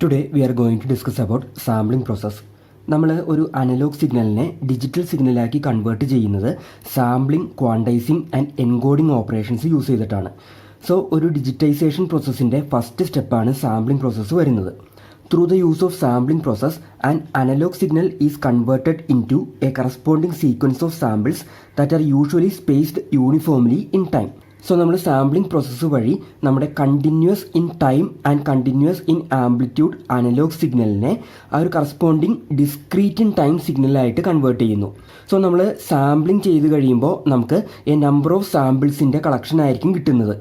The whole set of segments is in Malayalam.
Today we are going to discuss about sampling process. നമ്മൾ ഒരു അനലോഗ് സിഗ്നലിനെ ഡിജിറ്റൽ സിഗ്നലാക്കി കൺവേർട്ട് ചെയ്യുന്നത് sampling, quantizing and encoding operations use ചെയ്തിട്ടാണ്. സോ ഒരു ഡിജിറ്റൈസേഷൻ പ്രോസസ്സിൻ്റെ ഫസ്റ്റ് സ്റ്റെപ്പാണ് സാമ്പിളിംഗ് പ്രോസസ്സ് വരുന്നത്. Through the use of sampling process, an analog signal is converted into a corresponding sequence of samples that are usually spaced uniformly in time. So നമ്മൾ സാമ്പിളിംഗ് പ്രോസസ്സ് വഴി നമ്മുടെ continuous in time and continuous in amplitude analog സിഗ്നലിനെ ആ ഒരു കറസ്പോണ്ടിങ് ഡിസ്ക്രീറ്റ് ഇൻ ടൈം സിഗ്നലായിട്ട് കൺവേർട്ട് ചെയ്യുന്നു. സോ നമ്മൾ സാമ്പിളിംഗ് ചെയ്ത് കഴിയുമ്പോൾ നമുക്ക് എ നമ്പർ ഓഫ് സാമ്പിൾസിൻ്റെ കളക്ഷൻ ആയിരിക്കും കിട്ടുന്നത്.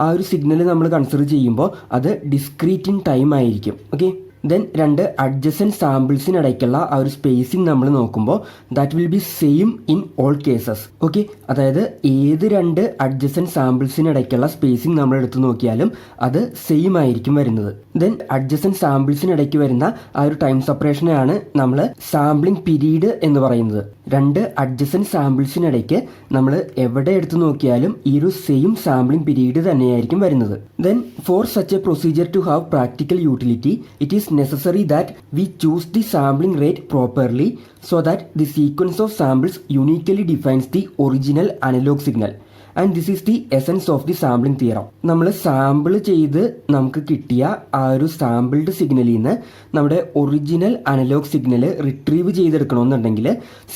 ആ ഒരു സിഗ്നൽ നമ്മൾ കൺസിഡർ ചെയ്യുമ്പോൾ അത് ഡിസ്ക്രീറ്റ് ഇൻ ടൈം ആയിരിക്കും. ഓക്കെ, ദെൻ രണ്ട് അഡ്ജസൻറ്റ് സാമ്പിൾസിനിടയ്ക്കുള്ള ആ ഒരു സ്പേസിങ് നമ്മൾ നോക്കുമ്പോൾ that will be same in all cases. Okay, അതായത് ഏത് രണ്ട് അഡ്ജസൻറ്റ് സാമ്പിൾസിനിടയ്ക്കുള്ള സ്പേസിങ് നമ്മൾ എടുത്തു നോക്കിയാലും അത് സെയിം ആയിരിക്കും വരുന്നത്. ദെൻ അഡ്ജസൻറ്റ് സാമ്പിൾസിനിടയ്ക്ക് വരുന്ന ആ ഒരു ടൈം സെപ്പറേഷനെയാണ് നമ്മൾ സാമ്പിളിംഗ് പീരീഡ് എന്ന് പറയുന്നത്. രണ്ട് അഡ്ജസൻറ്റ് സാമ്പിൾസിനിടയ്ക്ക് നമ്മൾ എവിടെ എടുത്തു നോക്കിയാലും ഈ ഒരു സെയിം സാമ്പിളിംഗ് പീരീഡ് തന്നെയായിരിക്കും വരുന്നത്. Then for such a procedure to have practical utility, it is necessary that we choose the sampling rate properly so that the sequence of samples uniquely defines the original analog signal. And this is the essence of the sampling theorem. നമ്മൾ സാമ്പിൾ ചെയ്ത് നമുക്ക് കിട്ടിയ ആ ഒരു സാമ്പിൾഡ് സിഗ്നലിൽ നിന്ന് നമ്മുടെ ഒറിജിനൽ അനലോഗ് സിഗ്നൽ റിട്രീവ് ചെയ്തെടുക്കണമെന്നുണ്ടെങ്കിൽ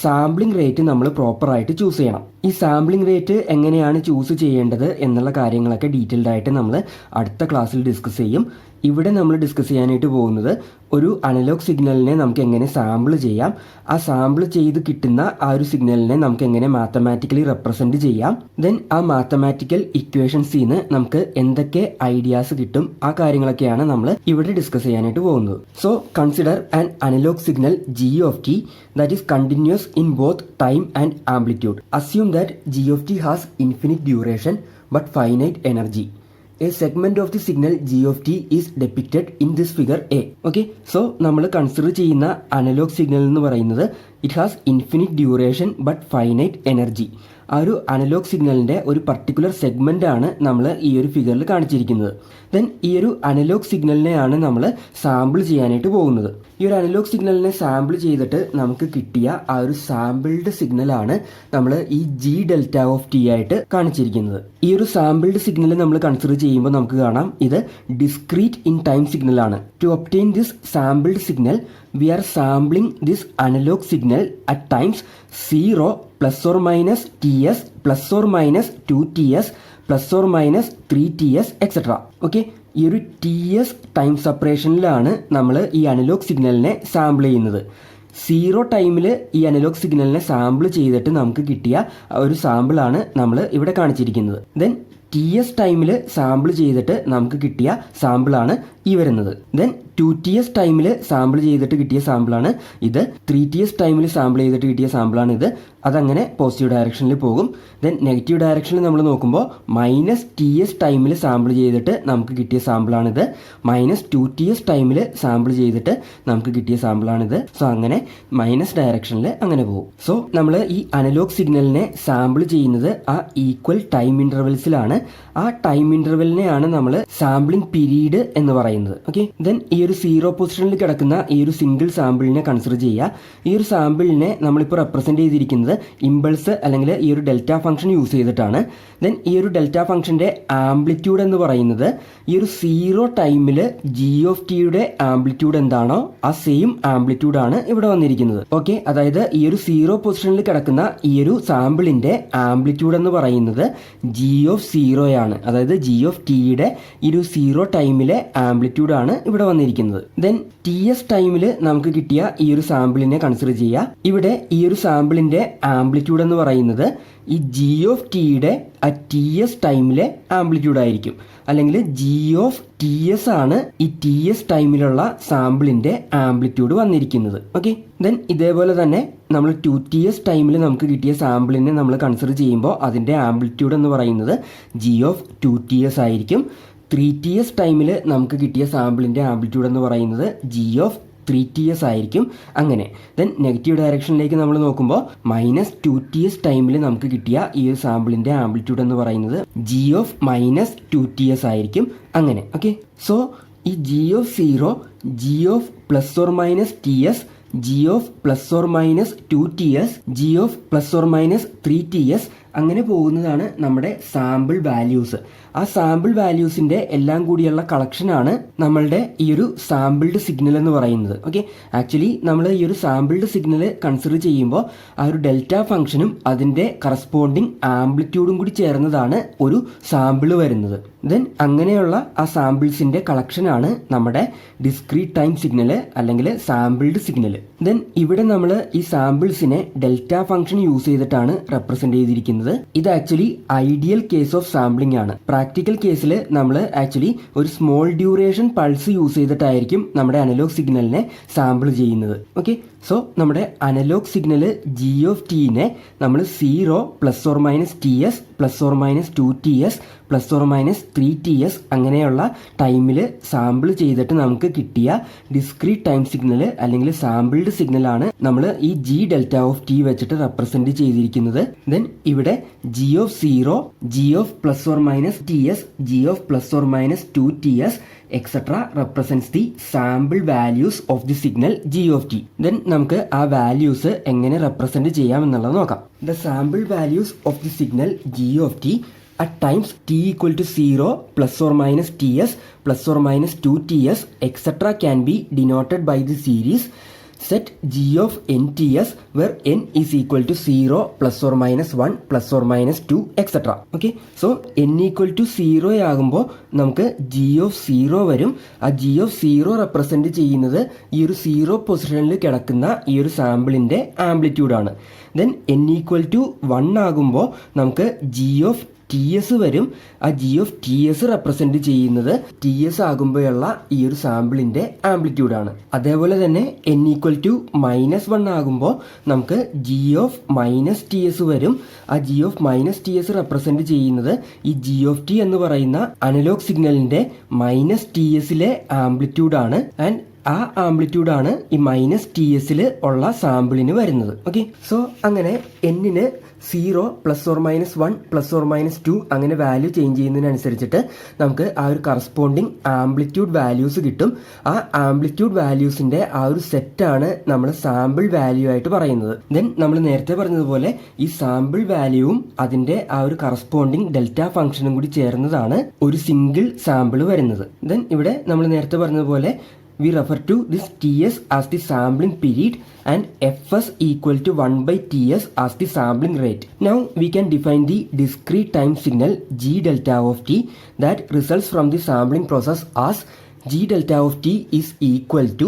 സാമ്പിളിംഗ് റേറ്റ് നമ്മൾ പ്രോപ്പറായിട്ട് ചൂസ് ചെയ്യണം. ഈ സാമ്പിളിംഗ് റേറ്റ് എങ്ങനെയാണ് ചൂസ് ചെയ്യേണ്ടത് എന്നുള്ള കാര്യങ്ങളൊക്കെ ഡീറ്റെയിൽഡ് ആയിട്ട് നമ്മൾ അടുത്ത ക്ലാസ്സിൽ ഡിസ്കസ് ചെയ്യും. ഇവിടെ നമ്മൾ ഡിസ്കസ് ചെയ്യാനായിട്ട് പോകുന്നത് ഒരു അനലോഗ് സിഗ്നലിനെ നമുക്ക് എങ്ങനെ സാമ്പിൾ ചെയ്യാം, ആ സാമ്പിൾ ചെയ്ത് കിട്ടുന്ന ആ ഒരു സിഗ്നലിനെ നമുക്ക് എങ്ങനെ മാത്തമാറ്റിക്കലി റെപ്രസെൻറ്റ് ചെയ്യാം, ദെൻ ആ മാത്തമാറ്റിക്കൽ ഇക്വേഷൻസിൽ നിന്ന് നമുക്ക് എന്തൊക്കെ ഐഡിയാസ് കിട്ടും, ആ കാര്യങ്ങളൊക്കെയാണ് നമ്മൾ ഇവിടെ ഡിസ്കസ് ചെയ്യാനായിട്ട് പോകുന്നത്. So consider an analogue signal g of t that is continuous in both time and amplitude. Assume that g of t has infinite duration but finite energy. A segment of the signal g of t is depicted in this figure A. Okay, so നമ്മൾ കൺസിഡർ ചെയ്യുന്ന അനലോഗ് സിഗ്നൽ എന്ന് പറയുന്നത് it has infinite duration but finite energy. ആ ഒരു അനലോഗ് സിഗ്നലിൻ്റെ ഒരു പർട്ടിക്കുലർ സെഗ്മെൻ്റ് ആണ് നമ്മൾ ഈ ഒരു ഫിഗറിൽ കാണിച്ചിരിക്കുന്നത്. ദെൻ ഈ ഒരു അനലോഗ് സിഗ്നലിനെയാണ് നമ്മൾ സാമ്പിൾ ചെയ്യാനായിട്ട് പോകുന്നത്. ഈ ഒരു അനലോഗ് സിഗ്നലിനെ സാമ്പിൾ ചെയ്തിട്ട് നമുക്ക് കിട്ടിയ ആ ഒരു സാമ്പിൾഡ് സിഗ്നലാണ് നമ്മൾ ഈ ജി ഡെൽറ്റ ഓഫ് ടി ആയിട്ട് കാണിച്ചിരിക്കുന്നത്. ഈ ഒരു സാമ്പിൾഡ് സിഗ്നൽ നമ്മൾ കൺസിഡർ ചെയ്യുമ്പോൾ നമുക്ക് കാണാം ഇത് ഡിസ്ക്രീറ്റ് ഇൻ ടൈം സിഗ്നലാണ്. To obtain this sampled signal we are sampling this analog signal at times 0 plus or minus ts plus or minus 2ts plus or minus 3ts etc. Okay, ഈ ഒരു ts ടൈം സെപ്പറേഷനിലാണ് നമ്മൾ ഈ അനലോഗ് സിഗ്നലിനെ സാമ്പിൾ ചെയ്യുന്നത്. 0 ടൈമിൽ ഈ അനലോഗ് സിഗ്നലിനെ സാമ്പിൾ ചെയ്തിട്ട് നമുക്ക് കിട്ടിയ ഒരു സാമ്പിളാണ് നമ്മൾ ഇവിടെ കാണിച്ചിരിക്കുന്നത്. ദെൻ ts ടൈമിൽ സാമ്പിൾ ചെയ്തിട്ട് നമുക്ക് കിട്ടിയ സാമ്പിളാണ് ഈ വരുന്നത്. ദെൻ 2ts ടൈമിൽ സാമ്പിൾ ചെയ്തിട്ട് കിട്ടിയ സാമ്പിളാണ് ഇത്. 3ts ടൈമിൽ സാമ്പിൾ ചെയ്തിട്ട് കിട്ടിയ സാമ്പിളാണ് ഇത്. അതങ്ങനെ പോസിറ്റീവ് ഡയറക്ഷനിൽ പോകും. ദെൻ നെഗറ്റീവ് ഡയറക്ഷനിൽ നമ്മൾ നോക്കുമ്പോൾ -ts ടൈമിൽ സാമ്പിൾ ചെയ്തിട്ട് നമുക്ക് കിട്ടിയ സാമ്പിളാണിത്. -2ts ടൈമിൽ സാമ്പിൾ ചെയ്തിട്ട് നമുക്ക് കിട്ടിയ സാമ്പിളാണിത്. സോ അങ്ങനെ മൈനസ് ഡയറക്ഷനിൽ അങ്ങനെ പോകും. സോ നമ്മൾ ഈ അനലോഗ് സിഗ്നലിനെ സാമ്പിൾ ചെയ്യുന്നത് ആ ഈക്വൽ ടൈം ഇൻ്റർവെൽസിലാണ്. ആ ടൈം ഇൻ്റർവെലിനെയാണ് നമ്മൾ സാമ്പിളിംഗ് പീരീഡ് എന്ന് പറയുന്നത്. ഓക്കെ, ദെൻ ഈ ഒരു 0 പൊസിഷനിൽ കിടക്കുന്ന ഈ ഒരു സിംഗിൾ സാമ്പിളിനെ കൺസിഡർ ചെയ്യുക. ഈ ഒരു സാമ്പിളിനെ നമ്മളിപ്പോൾ റെപ്രസെൻറ്റ് ചെയ്തിരിക്കുന്നത് ഇമ്പൾസ് അല്ലെങ്കിൽ ഈ ഒരു ഡെൽറ്റ ഫംഗ്ഷൻ യൂസ് ചെയ്തിട്ടാണ്. ദെൻ ഈ ഒരു ഡെൽറ്റ ഫംഗ്ഷൻ്റെ ആംപ്ലിറ്റ്യൂഡ് എന്ന് പറയുന്നത് ഈ ഒരു 0 ടൈമിൽ ജി ഓഫ് ടിയുടെ ആംപ്ലിറ്റ്യൂഡ് എന്താണോ ആ സെയിം ആംപ്ലിറ്റ്യൂഡ് ആണ് ഇവിടെ വന്നിരിക്കുന്നത്. ഓക്കെ, അതായത് ഈ ഒരു 0 പൊസിഷനിൽ കിടക്കുന്ന ഈ ഒരു സാമ്പിളിൻ്റെ ആംപ്ലിറ്റ്യൂഡ് എന്ന് പറയുന്നത് ജി ഓഫ് 0 ആണ്. അതായത് ജി ഓഫ് ടിയുടെ ഈ ഒരു 0 ടൈമിലെ ആംപ്ലിറ്റ്യൂഡ് ആണ് ഇവിടെ വന്നിരിക്കുന്നത്. ദെൻ ts ടൈമിൽ നമുക്ക് കിട്ടിയ ഈ ഒരു സാമ്പിളിനെ കൺസിഡർ ചെയ്യുക. ഇവിടെ ഈ ഒരു സാമ്പിളിൻ്റെ ആംപ്ലിറ്റ്യൂഡ് എന്ന് പറയുന്നത് ഈ ജി ഓഫ് ടിയുടെ ആ ts ടൈമിലെ ആംപ്ലിറ്റ്യൂഡ് ആയിരിക്കും. അല്ലെങ്കിൽ ജി ഓഫ് ts ആണ് ഈ ts ടൈമിലുള്ള സാമ്പിളിൻ്റെ ആംപ്ലിറ്റ്യൂഡ് വന്നിരിക്കുന്നത്. ഓക്കെ, ദെൻ ഇതേപോലെ തന്നെ നമ്മൾ 2ts ടൈമിൽ നമുക്ക് കിട്ടിയ സാമ്പിളിനെ നമ്മൾ കൺസിഡർ ചെയ്യുമ്പോൾ അതിൻ്റെ ആംപ്ലിറ്റ്യൂഡ് എന്ന് പറയുന്നത് ജി ഓഫ് 2ts ആയിരിക്കും. 3ts ടൈമിൽ നമുക്ക് കിട്ടിയ സാമ്പിളിൻ്റെ ആംപ്ലിറ്റ്യൂഡ് എന്ന് പറയുന്നത് ജി ഓഫ് 3ts ആയിരിക്കും. അങ്ങനെ ദെൻ നെഗറ്റീവ് ഡയറക്ഷനിലേക്ക് നമ്മൾ നോക്കുമ്പോൾ -2ts ടൈമിൽ നമുക്ക് കിട്ടിയ ഈ ഒരു സാമ്പിളിൻ്റെ ആംപ്ലിറ്റ്യൂഡ് എന്ന് പറയുന്നത് ജി ഓഫ് -2ts ആയിരിക്കും. അങ്ങനെ ഓക്കെ, സോ ഈ G of zero, G of plus or minus T S, G of plus or minus 2TS, G of plus or minus 3TS അങ്ങനെ പോകുന്നതാണ് നമ്മുടെ സാമ്പിൾ വാല്യൂസ്. ആ സാമ്പിൾ വാല്യൂസിന്റെ എല്ലാം കൂടിയുള്ള കളക്ഷനാണ് നമ്മളുടെ ഈ ഒരു സാമ്പിൾഡ് സിഗ്നൽ എന്ന് പറയുന്നത്. ഓക്കെ, ആക്ച്വലി നമ്മൾ ഈ ഒരു സാമ്പിൾഡ് സിഗ്നൽ കൺസിഡർ ചെയ്യുമ്പോൾ ആ ഒരു ഡെൽറ്റ ഫംഗ്ഷനും അതിന്റെ കറസ്പോണ്ടിങ് ആംപ്ലിറ്റ്യൂഡും കൂടി ചേർന്നതാണ് ഒരു സാമ്പിൾ വരുന്നത്. ദെൻ അങ്ങനെയുള്ള ആ സാമ്പിൾസിന്റെ കളക്ഷനാണ് നമ്മുടെ ഡിസ്ക്രീറ്റ് ടൈം സിഗ്നൽ അല്ലെങ്കിൽ സാമ്പിൾഡ് സിഗ്നൽ. ദെൻ ഇവിടെ നമ്മൾ ഈ സാമ്പിൾസിനെ ഡെൽറ്റ ഫംഗ്ഷൻ യൂസ് ചെയ്തിട്ടാണ് റെപ്രസെന്റ് ചെയ്തിരിക്കുന്നത്. ഇത് actually ideal case of sampling ആണ്. പ്രാക്ടിക്കൽ കേസിൽ നമ്മൾ ആക്ച്വലി ഒരു സ്മോൾ ഡ്യൂറേഷൻ പൾസ് യൂസ് ചെയ്തിട്ടായിരിക്കും നമ്മുടെ അനലോഗ് സിഗ്നലിനെ സാമ്പിൾ ചെയ്യുന്നത്. ഓക്കെ, സോ നമ്മുടെ അനലോഗ് സിഗ്നൽ ജി ഓഫ് ടിനെ നമ്മൾ 0 plus or minus TS plus or minus 2TS plus or minus 3TS അങ്ങനെയുള്ള ടൈമിൽ സാമ്പിൾ ചെയ്തിട്ട് നമുക്ക് കിട്ടിയ ഡിസ്ക്രീറ്റ് ടൈം സിഗ്നൽ അല്ലെങ്കിൽ സാമ്പിൾഡ് സിഗ്നലാണ് നമ്മൾ ഈ ജി ഡെൽറ്റ ഓഫ് ടി വെച്ചിട്ട് റെപ്രസെന്റ് ചെയ്തിരിക്കുന്നത്. ദെൻ ഇവിടെ G of 0, G of plus or minus TS, G of plus or minus 2TS etc. represents the sample values of the signal g of t. Then നമുക്ക് ആ വാല്യൂസ് എങ്ങനെ റെപ്രസെന്റ് ചെയ്യാം എന്നുള്ളത് നോക്കാം. The sample values of the signal g of t at times t equal to 0 plus or minus TS plus or minus 2TS etc. can be denoted by the series set g of nTS where n is equal to 0 plus or minus 1 plus or minus 2 etc. Okay, so n equal to 0 ആകുമ്പോൾ നമുക്ക് g of 0 വരും. ആ g of 0 റെപ്രസെന്റ് ചെയ്യുന്നത് ഈ ഒരു 0 പൊസിഷനിൽ കിടക്കുന്ന ഈ ഒരു സാമ്പിളിന്റെ ആംപ്ലിറ്റ്യൂഡ് ആണ്. ദെൻ n equal to 1 ആകുമ്പോൾ നമുക്ക് g of TS വരും. ആ ജി ഓഫ് TS റെപ്രസെന്റ് ചെയ്യുന്നത് TS ആകുമ്പോഴുള്ള ഈ ഒരു സാമ്പിളിന്റെ ആംപ്ലിറ്റ്യൂഡ് ആണ്. അതേപോലെ തന്നെ n ഈക്വൽ ടു -1 ആകുമ്പോൾ നമുക്ക് ജി ഓഫ് മൈനസ് TS വരും. ആ G of minus TS represent ചെയ്യുന്നത് ഈ ജി ഓഫ് ടി എന്ന് പറയുന്ന അനലോഗ് സിഗ്നലിന്റെ മൈനസ് TSലെ ആംപ്ലിറ്റ്യൂഡ് ആണ്. ആൻഡ് ആ ആംപ്ലിറ്റ്യൂഡ് ആണ് ഈ മൈനസ് TSൽ ഉള്ള സാമ്പിളിന് വരുന്നത്. ഓക്കെ, സോ അങ്ങനെ എന്നിന് 0 plus or minus 1 plus or minus 2 അങ്ങനെ വാല്യൂ ചേഞ്ച് ചെയ്യുന്നതിനനുസരിച്ചിട്ട് നമുക്ക് ആ ഒരു കറസ്പോണ്ടിങ് ആംപ്ലിറ്റ്യൂഡ് വാല്യൂസ് കിട്ടും. ആ ആംപ്ലിറ്റ്യൂഡ് വാല്യൂസിന്റെ ആ ഒരു സെറ്റാണ് നമ്മൾ സാമ്പിൾ വാല്യൂ ആയിട്ട് പറയുന്നത്. ദെൻ നമ്മൾ നേരത്തെ പറഞ്ഞതുപോലെ ഈ സാമ്പിൾ വാല്യൂവും അതിന്റെ ആ ഒരു കറസ്പോണ്ടിങ് ഡെൽറ്റ ഫംഗ്ഷനും കൂടി ചേർന്നതാണ് ഒരു സിംഗിൾ സാമ്പിൾ വരുന്നത്. ദെൻ ഇവിടെ നമ്മൾ നേരത്തെ പറഞ്ഞതുപോലെ we refer to this TS as the sampling period and Fs equal to 1 by TS as the sampling rate. Now we can define the discrete time signal G delta of t that results from the sampling process as G delta of t is equal to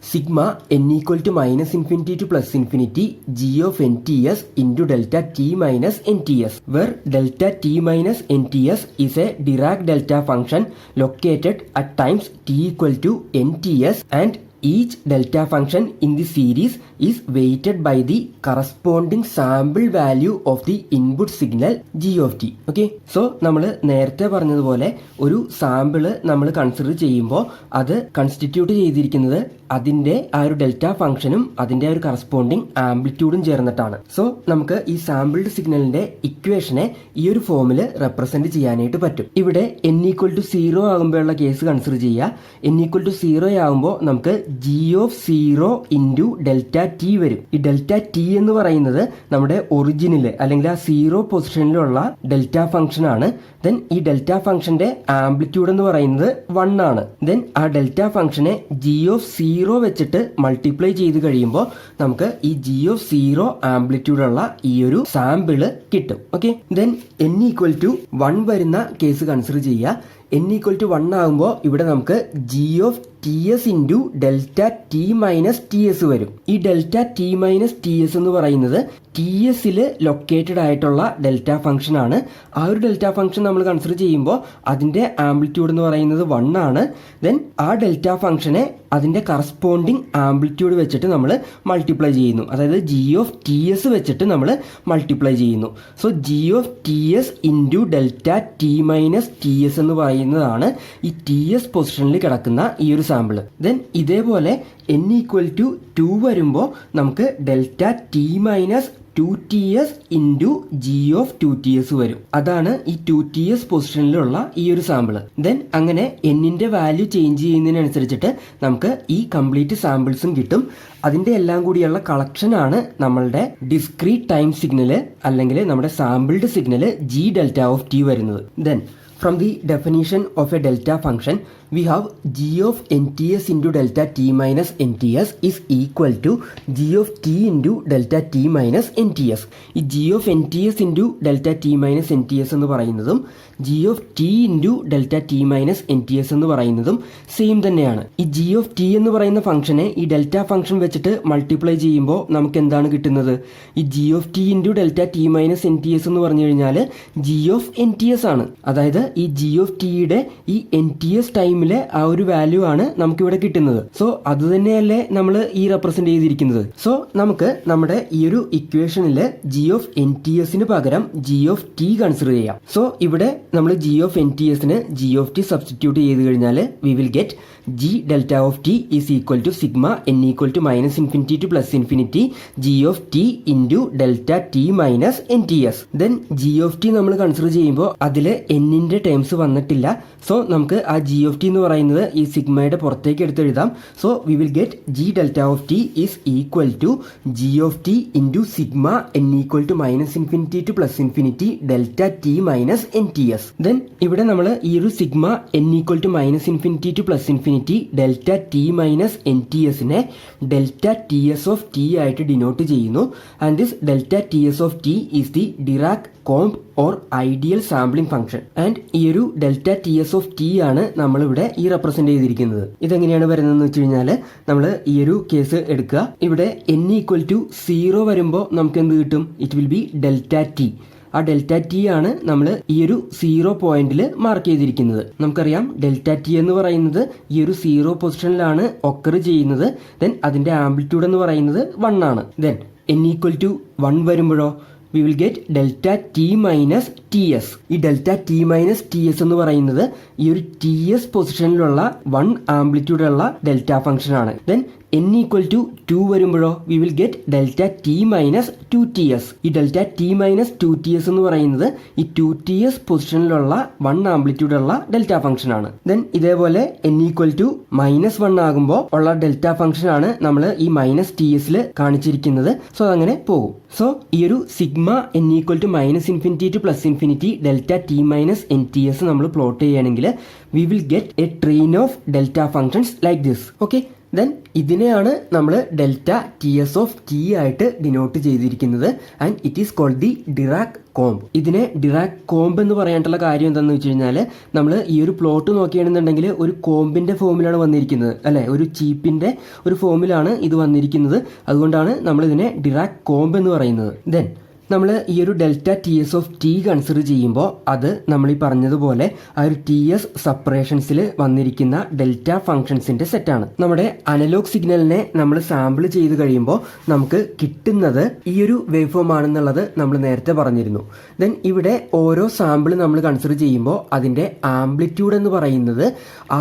sigma n equal to minus infinity to plus infinity G of nTS into delta t minus nTS, where delta t minus nTS is a Dirac delta function located at times t equal to nTS and each delta function in the series is weighted by the corresponding sample value of the input signal g of t. Okay, so നമ്മൾ നേരത്തെ പറഞ്ഞതുപോലെ ഒരു സാമ്പിള് നമ്മൾ കൺസിഡർ ചെയ്യുമ്പോൾ അത് കൺസ്റ്റിറ്റ്യൂട്ട് ചെയ്തിരിക്കുന്നത് അതിന്റെ ആ ഒരു ഡെൽറ്റ ഫംഗ്ഷനും അതിന്റെ ആ ഒരു കറസ്പോണ്ടിങ് ആംപ്ലിറ്റ്യൂഡും ചേർന്നിട്ടാണ്. സോ നമുക്ക് ഈ സാമ്പിൾഡ് സിഗ്നലിന്റെ ഇക്വേഷനെ ഈ ഒരു ഫോമിൽ റെപ്രസെന്റ് ചെയ്യാനായിട്ട് പറ്റും. ഇവിടെ n ഈക്വൽ ടു 0 ആകുമ്പോഴുള്ള കേസ് കൺസിഡർ ചെയ്യുക. n ഈക്വൽ ടു 0 ആകുമ്പോൾ നമുക്ക് G of 0 into delta T വരും. ഈ ഡെൽറ്റ ടി എന്ന് പറയുന്നത് നമ്മുടെ ഒറിജിനിൽ അല്ലെങ്കിൽ ആ 0 പൊസിഷനിലുള്ള ഡെൽറ്റ ഫംഗ്ഷൻ ആണ്. ദെൻ ഈ ഡെൽറ്റ ഫംഗ്ഷന്റെ ആംപ്ലിറ്റ്യൂഡ് എന്ന് പറയുന്നത് 1 ആണ്. ദെൻ ആ ഡെൽറ്റ ഫംഗ്ഷനെ ജി ഓഫ് 0 വെച്ചിട്ട് മൾട്ടിപ്ലൈ ചെയ്ത് കഴിയുമ്പോൾ നമുക്ക് ഈ ജി ഓഫ് 0 ആംപ്ലിറ്റ്യൂഡ് ഉള്ള ഈ ഒരു സാമ്പിള് കിട്ടും. Okay, then n equal to 1 വരുന്ന കേസ് കൺസിഡർ ചെയ്യുക. n ഈക്വൽ ടു 1 ആകുമ്പോൾ ഇവിടെ നമുക്ക് G of TS into delta T minus TS വരും. ഈ ഡെൽറ്റ ടി മൈനസ് TS എന്ന് പറയുന്നത് TSൽ ലൊക്കേറ്റഡ് ആയിട്ടുള്ള ഡെൽറ്റ ഫംഗ്ഷൻ ആണ്. ആ ഒരു ഡെൽറ്റ ഫംഗ്ഷൻ നമ്മൾ കൺസിഡർ ചെയ്യുമ്പോൾ അതിന്റെ ആംപ്ലിറ്റ്യൂഡ് എന്ന് പറയുന്നത് 1 ആണ്. ദെൻ ആ ഡെൽറ്റ ഫംഗ്ഷനെ അതിന്റെ കറസ്പോണ്ടിങ് ആംപ്ലിറ്റ്യൂഡ് വെച്ചിട്ട് നമ്മൾ മൾട്ടിപ്ലൈ ചെയ്യുന്നു. അതായത് ജി ഓഫ് TS വെച്ചിട്ട് നമ്മൾ മൾട്ടിപ്ലൈ ചെയ്യുന്നു. So G of TS into delta T minus TS എന്ന് പറയുന്നതാണ് ഈ TS പൊസിഷനിൽ കിടക്കുന്ന ഈ ഒരു സാമ്പിൾ. ദെൻ ഇതേപോലെ n ഈക്വൽ ടു 2 വരുമ്പോൾ നമുക്ക് delta T minus 2TS into G of 2TS വരും. അതാണ് ഈ 2TS പൊസിഷനിലുള്ള ഈ ഒരു സാമ്പിൾ. ദെൻ അങ്ങനെ എന്നിന്റെ വാല്യൂ ചേഞ്ച് ചെയ്യുന്നതിനനുസരിച്ചിട്ട് നമുക്ക് ഈ കംപ്ലീറ്റ് സാമ്പിൾസും കിട്ടും. അതിന്റെ എല്ലാം കൂടിയുള്ള കളക്ഷനാണ് നമ്മളുടെ ഡിസ്ക്രീറ്റ് ടൈം സിഗ്നല് അല്ലെങ്കിൽ നമ്മുടെ sampled signal G delta of t വരുന്നത്. Then from the definition of a delta function, we have g of nts into delta t minus nts is equal to g of t into delta t minus nts. ഈ g of nts into delta t minus nts എന്ന് പറയുന്നതും g of t into delta t minus nts എന്ന് പറയുന്നതും സെയിം തന്നെയാണ്. ഈ g of t എന്ന് പറയുന്ന ഫംഗ്ഷനെ ഈ ഡെൽറ്റ ഫംഗ്ഷൻ വെച്ചിട്ട് മൾട്ടിപ്ലൈ ചെയ്യുമ്പോൾ നമുക്ക് എന്താണ് കിട്ടുന്നത്? ഈ g of t into delta t minus nts എന്ന് പറഞ്ഞു കഴിഞ്ഞാൽ g of nts ആണ്. അതായത് ഈ g of t യുടെ ഈ nts ടൈമിലെ ആ ഒരു വാല്യൂ ആണ് നമുക്കിവിടെ കിട്ടുന്നത്. സോ അത് തന്നെയല്ലേ നമ്മൾ ഈ റെപ്രസെന്റ് ചെയ്തിരിക്കുന്നത്. സോ നമുക്ക് നമ്മുടെ ഈ ഒരു ഇക്വേഷനിൽ g of nts പകരം g of t കൺസിഡർ ചെയ്യാം. സോ ഇവിടെ നമ്മൾ g of nts g of t substitute ചെയ്ത് കഴിഞ്ഞാൽ V will get g delta of t is equal to sigma n equal to minus infinity to plus infinity g of t into delta t minus nts. then g of t നമ്മൾ കൺസിഡർ ചെയ്യുമ്പോൾ അതിൽ എന്നിന്റെ ടേംസ് വന്നിട്ടില്ല. സോ നമുക്ക് ആ g of t എന്ന് പറയുന്നത് ഈ സിഗ്മയുടെ പുറത്തേക്ക് എടുത്ത് എഴുതാം. So we will get g delta of t is equal to g of t into sigma n equal to minus infinity to plus infinity delta t minus nts. then ഇവിടെ നമ്മൾ ഈ ഒരു sigma n equal to minus infinity to plus infinity delta T minus N T എസിനെ delta T S of T ആയിട്ട് ഡിനോട്ട് ചെയ്യുന്നു. And this delta T S of T is the Dirac comb or ideal sampling function. And ഈ ഒരു delta T S of T ആണ് നമ്മളിവിടെ ഈ റെപ്രസെന്റ് ചെയ്തിരിക്കുന്നത്. ഇതെങ്ങനെയാണ് വരുന്നതെന്ന് വെച്ച് കഴിഞ്ഞാൽ നമ്മൾ ഈ ഒരു കേസ് എടുക്കുക. ഇവിടെ n ഈക്വൽ ടു 0 വരുമ്പോൾ നമുക്ക് എന്ത് കിട്ടും? It will B delta T. ആ ഡെൽറ്റ ടി ആണ് നമ്മൾ ഈ ഒരു 0 പോയിന്റിൽ മാർക്ക് ചെയ്തിരിക്കുന്നത്. നമുക്കറിയാം ഡെൽറ്റ ടി എന്ന് പറയുന്നത് ഈ ഒരു 0 പൊസിഷനിലാണ് ഒക്കർ ചെയ്യുന്നത്. ദെൻ അതിന്റെ ആംപ്ലിറ്റ്യൂഡ് എന്ന് പറയുന്നത് 1 ആണ്. ദെൻ n ഈക്വൽ ടു 1 വരുമ്പോഴോ we will get delta T minus T S. ഈ delta T minus T S എന്ന് പറയുന്നത് ഈ ഒരു ടി എസ് പൊസിഷനിലുള്ള 1 ആംപ്ലിറ്റ്യൂഡുള്ള ഡെൽറ്റ ഫംഗ്ഷൻ ആണ്. ദെൻ n ഈക്വൽ ടു 2 വരുമ്പോഴോ we will get delta T minus 2ts. ഈ ഡെൽറ്റ ടി മൈനസ് 2ts എന്ന് പറയുന്നത് ഈ 2ts പൊസിഷനിലുള്ള 1 ആംപ്ലിറ്റ്യൂഡുള്ള ഡെൽറ്റ ഫംഗ്ഷൻ ആണ്. ദെൻ ഇതേപോലെ n ഈക്വൽ ടു -1 ആകുമ്പോൾ ഉള്ള ഡെൽറ്റ ഫംഗ്ഷൻ ആണ് നമ്മൾ ഈ മൈനസ് ടി എസിൽ കാണിച്ചിരിക്കുന്നത്. സോ അതങ്ങനെ പോകും. സോ ഈ ഒരു sigma n equal to minus infinity to plus infinity delta T minus N T S നമ്മൾ പ്ലോട്ട് ചെയ്യുകയാണെങ്കിൽ we will get a train of delta functions like this. Okay, then ഇതിനെയാണ് നമ്മൾ delta T S of T ആയിട്ട് ഡിനോട്ട് ചെയ്തിരിക്കുന്നത്. And it is called the Dirac comb. ഇതിനെ ഡിറാക് കോംബ് എന്ന് പറയാനുള്ള കാര്യം എന്താണെന്ന് വെച്ച് കഴിഞ്ഞാൽ നമ്മൾ ഈ ഒരു പ്ലോട്ട് നോക്കുകയാണെന്നുണ്ടെങ്കിൽ ഒരു കോമ്പിന്റെ ഫോമിലാണ് വന്നിരിക്കുന്നത് അല്ലെ, ഒരു ചീപ്പിന്റെ ഒരു ഫോമിലാണ് ഇത് വന്നിരിക്കുന്നത്. അതുകൊണ്ടാണ് നമ്മൾ ഇതിനെ ഡിറാക് കോംബ് എന്ന് പറയുന്നത്. ദെൻ നമ്മൾ ഈ ഒരു delta T S of T consider ചെയ്യുമ്പോൾ അത് നമ്മൾ ഈ പറഞ്ഞതുപോലെ ആ ഒരു ടി എസ് സെപ്പറേഷൻസിൽ വന്നിരിക്കുന്ന ഡെൽറ്റ ഫംഗ്ഷൻസിന്റെ സെറ്റാണ്. നമ്മുടെ അനലോഗ് സിഗ്നലിനെ നമ്മൾ സാമ്പിൾ ചെയ്ത് കഴിയുമ്പോൾ നമുക്ക് കിട്ടുന്നത് ഈ ഒരു വേവ് ഫോം ആണെന്നുള്ളത് നമ്മൾ നേരത്തെ പറഞ്ഞിരുന്നു. ദെൻ ഇവിടെ ഓരോ സാമ്പിൾ നമ്മൾ കൺസിഡർ ചെയ്യുമ്പോൾ അതിന്റെ ആംപ്ലിറ്റ്യൂഡ് എന്ന് പറയുന്നത്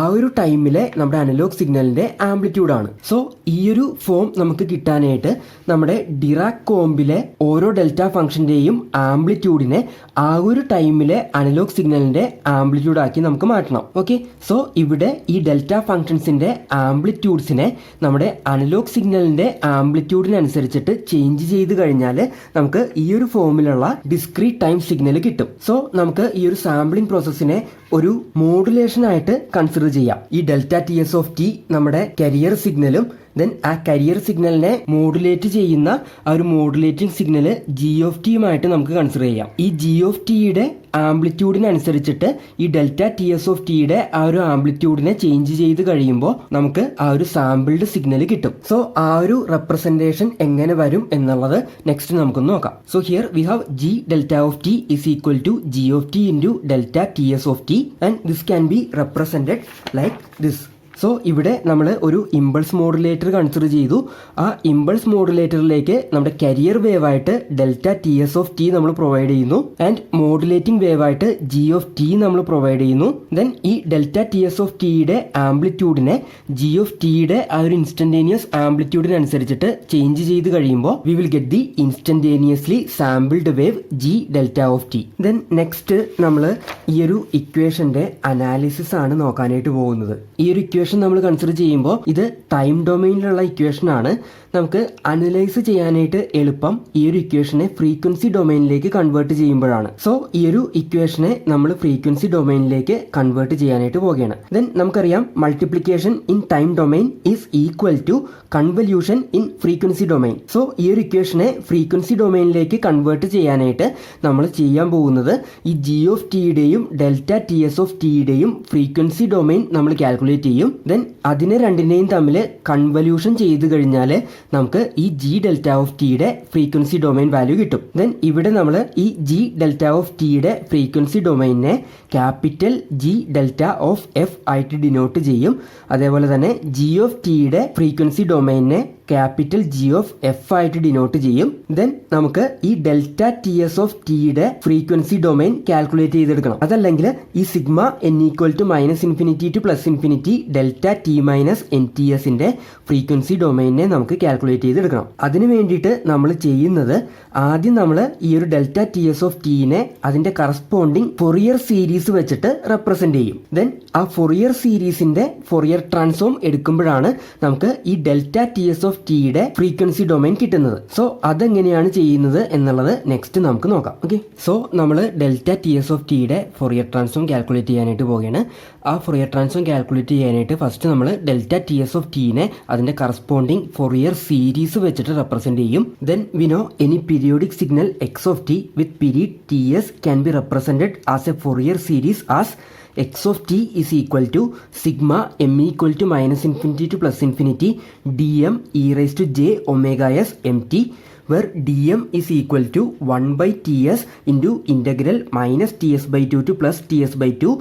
ആ ഒരു ടൈമിലെ നമ്മുടെ അനലോഗ് സിഗ്നലിന്റെ ആംപ്ലിറ്റ്യൂഡാണ്. സോ ഈ ഒരു ഫോം നമുക്ക് കിട്ടാനായിട്ട് നമ്മുടെ ഡിറാക് കോംബിലെ ഓരോ ഡെൽറ്റ ഫംഗ്ഷന്റെയും ആംപ്ലിറ്റ്യൂഡിനെ ആ ഒരു ടൈമിലെ അനലോഗ് സിഗ്നലിന്റെ ആംപ്ലിറ്റ്യൂഡ് ആക്കി നമുക്ക് മാറ്റണം. ഓക്കെ, സോ ഇവിടെ ഈ ഡെൽറ്റ ഫംഗ്ഷൻസിന്റെ ആംപ്ലിറ്റ്യൂഡ്സിനെ നമ്മുടെ അനലോഗ് സിഗ്നലിന്റെ ആംപ്ലിറ്റ്യൂഡിനനുസരിച്ചിട്ട് ചേഞ്ച് ചെയ്ത് കഴിഞ്ഞാൽ നമുക്ക് ഈ ഒരു ഫോമിലുള്ള ഡിസ്ക്രീറ്റ് ടൈം സിഗ്നൽ കിട്ടും. സോ നമുക്ക് ഈ ഒരു സാമ്പിളിംഗ് പ്രോസസ്സിനെ ഒരു മോഡുലേഷൻ ആയിട്ട് കൺസിഡർ ചെയ്യാം. ഈ delta T S of T നമ്മുടെ കരിയർ സിഗ്നലും ദെൻ ആ കരിയർ സിഗ്നലിനെ മോഡുലേറ്റ് ചെയ്യുന്ന ആ ഒരു മോഡുലേറ്റിംഗ് സിഗ്നൽ ജി ഓഫ് ടിയുമായിട്ട് നമുക്ക് കൺസിഡർ ചെയ്യാം. ഈ ജി ഓഫ് ടിയുടെ ആംപ്ലിറ്റ്യൂഡിനനുസരിച്ചിട്ട് ഈ ഡെൽറ്റ ടി എസ് ഓഫ് ടിയുടെ ആ ഒരു ആംപ്ലിറ്റ്യൂഡിനെ ചേഞ്ച് ചെയ്ത് കഴിയുമ്പോൾ നമുക്ക് ആ ഒരു സാമ്പിൾഡ് സിഗ്നൽ കിട്ടും. സോ ആ ഒരു റെപ്രസെന്റേഷൻ എങ്ങനെ വരും എന്നുള്ളത് നെക്സ്റ്റ് നമുക്കൊന്ന് നോക്കാം. So here we have G delta of T is equal to G of T into delta T S of T and this can be represented like this. So ഇവിടെ നമ്മൾ ഒരു ഇമ്പൾസ് മോഡുലേറ്റർ കൺസിഡർ ചെയ്തു. ആ ഇമ്പൾസ് മോഡുലേറ്ററിലേക്ക് നമ്മുടെ കരിയർ വേവ് ആയിട്ട് delta T S of T നമ്മൾ പ്രൊവൈഡ് ചെയ്യുന്നു ആൻഡ് മോഡുലേറ്റിംഗ് വേവ് ആയിട്ട് ജി ഓഫ് ടി നമ്മൾ പ്രൊവൈഡ് ചെയ്യുന്നു. ദെൻ ഈ ഡെൽറ്റ ടി എസ് ഓഫ് ടിയുടെ ആംപ്ലിറ്റ്യൂഡിനെ ജി ഓഫ് ടിയുടെ ആ ഒരു ഇൻസ്റ്റന്റേനിയസ് ആംപ്ലിറ്റ്യൂഡിനനുസരിച്ചിട്ട് ചേഞ്ച് ചെയ്ത് കഴിയുമ്പോൾ we will get the instantaneously sampled wave G delta of T. Then next നമ്മൾ ഈ ഒരു ഇക്വേഷന്റെ അനാലിസിസ് ആണ് നോക്കാനായിട്ട് പോകുന്നത്. ഈ ഒരു ഇക്വേഷൻ നമ്മൾ കൺസിഡർ ചെയ്യുമ്പോൾ ഇത് ടൈം ഡൊമൈനിലുള്ള ഇക്വേഷൻ ആണ്. നമുക്ക് അനലൈസ് ചെയ്യാനായിട്ട് എളുപ്പം ഈ ഒരു ഇക്വേഷനെ ഫ്രീക്വൻസി ഡൊമൈനിലേക്ക് കൺവേർട്ട് ചെയ്യുമ്പോഴാണ്. സോ ഈ ഒരു ഇക്വേഷനെ നമ്മൾ ഫ്രീക്വൻസി ഡൊമൈനിലേക്ക് കൺവേർട്ട് ചെയ്യാനായിട്ട് പോവുകയാണ്. ദെൻ നമുക്കറിയാം multiplication in time domain is equal to convolution in frequency domain. So ഈ ഒരു ഇക്വേഷനെ ഫ്രീക്വൻസി ഡൊമൈനിലേക്ക് കൺവേർട്ട് ചെയ്യാനായിട്ട് നമ്മൾ ചെയ്യാൻ പോകുന്നത് ഈ ജി ഓഫ് ടിയുടെയും ഡെൽറ്റ ടി എസ് ഓഫ് ടിയുടെയും ഫ്രീക്വൻസി ഡൊമൈൻ നമ്മൾ കാൽക്കുലേറ്റ് ചെയ്യും. ദെൻ അതിനെ രണ്ടിനെയും തമ്മിൽ കൺവല്യൂഷൻ ചെയ്ത് കഴിഞ്ഞാൽ നമുക്ക് ഈ ജി ഡെൽറ്റ ഓഫ് ടിയുടെ ഫ്രീക്വൻസി ഡൊമൈൻ വാല്യൂ കിട്ടും. ദെൻ ഇവിടെ നമ്മൾ ഈ ജി ഡെൽറ്റ ഓഫ് ടിയുടെ ഫ്രീക്വൻസി ഡൊമൈനെ capital G delta of F ആയിട്ട് ഡിനോട്ട് ചെയ്യും. അതേപോലെ തന്നെ ജി ഓഫ് ടിയുടെ ഫ്രീക്വൻസി ഡൊമൈനെ ക്യാപിറ്റൽ ജി ഓഫ് എഫ് ആയിട്ട് ഡിനോട്ട് ചെയ്യും. ദെൻ നമുക്ക് ഈ ഡെൽറ്റ ടി എസ് ഓഫ് ടിയുടെ ഫ്രീക്വൻസി ഡൊമൈൻ കാൽക്കുലേറ്റ് ചെയ്തെടുക്കണം. അതല്ലെങ്കിൽ ഈ sigma N equal to minus infinity to plus infinity delta T minus N T എസിന്റെ ഫ്രീക്വൻസി ഡൊമൈനെ നമുക്ക് കാൽക്കുലേറ്റ് ചെയ്തെടുക്കണം. അതിന് വേണ്ടിയിട്ട് നമ്മൾ ചെയ്യുന്നത് ആദ്യം നമ്മൾ ഈ ഒരു ഡെൽറ്റ ടി എസ് ഓഫ് ടിനെ അതിന്റെ കറസ്പോണ്ടിങ് ഫൊറിയർ സീരീസ് വെച്ചിട്ട് റെപ്രസെന്റ് ചെയ്യും. ദെൻ ആ ഫൊറിയർ സീരീസിന്റെ ഫൊറിയർ ട്രാൻസ്ഫോം എടുക്കുമ്പോഴാണ് നമുക്ക് ഈ ഡെൽറ്റ ടി എസ് ഓഫ് ടിയുടെ ഫ്രീക്വൻസി ഡൊമൈൻ കിട്ടുന്നത്. സോ അതെങ്ങനെയാണ് ചെയ്യുന്നത് എന്നുള്ളത് നെക്സ്റ്റ് നമുക്ക് നോക്കാം. ഓക്കെ, സോ നമ്മൾ ഡെൽറ്റ ടി എസ് ഓഫ് ടിയുടെ ഫൊറിയർ ട്രാൻസ്ഫോം കാൽക്കുലേറ്റ് ചെയ്യാനായിട്ട് പോവുകയാണ്. ആ ഫൊറിയർ ട്രാൻസ്ഫോം കാൽക്കുലേറ്റ് ചെയ്യാനായിട്ട് ഫസ്റ്റ് നമ്മൾ ഡെൽറ്റ ടി എസ് ഓഫ് ടിനെ അതിന്റെ കറസ്പോണ്ടിങ് ഫൊറിയർ സീരീസ് വെച്ചിട്ട് റെപ്രസെന്റ് ചെയ്യും. Then we know any periodic signal X of T with period T S can be represented as A Fourier series as x of t is equal to sigma m equal to minus infinity to plus infinity dm e raised to j omega s mt, where dm is equal to 1 by ts into integral minus ts by 2 to plus ts by 2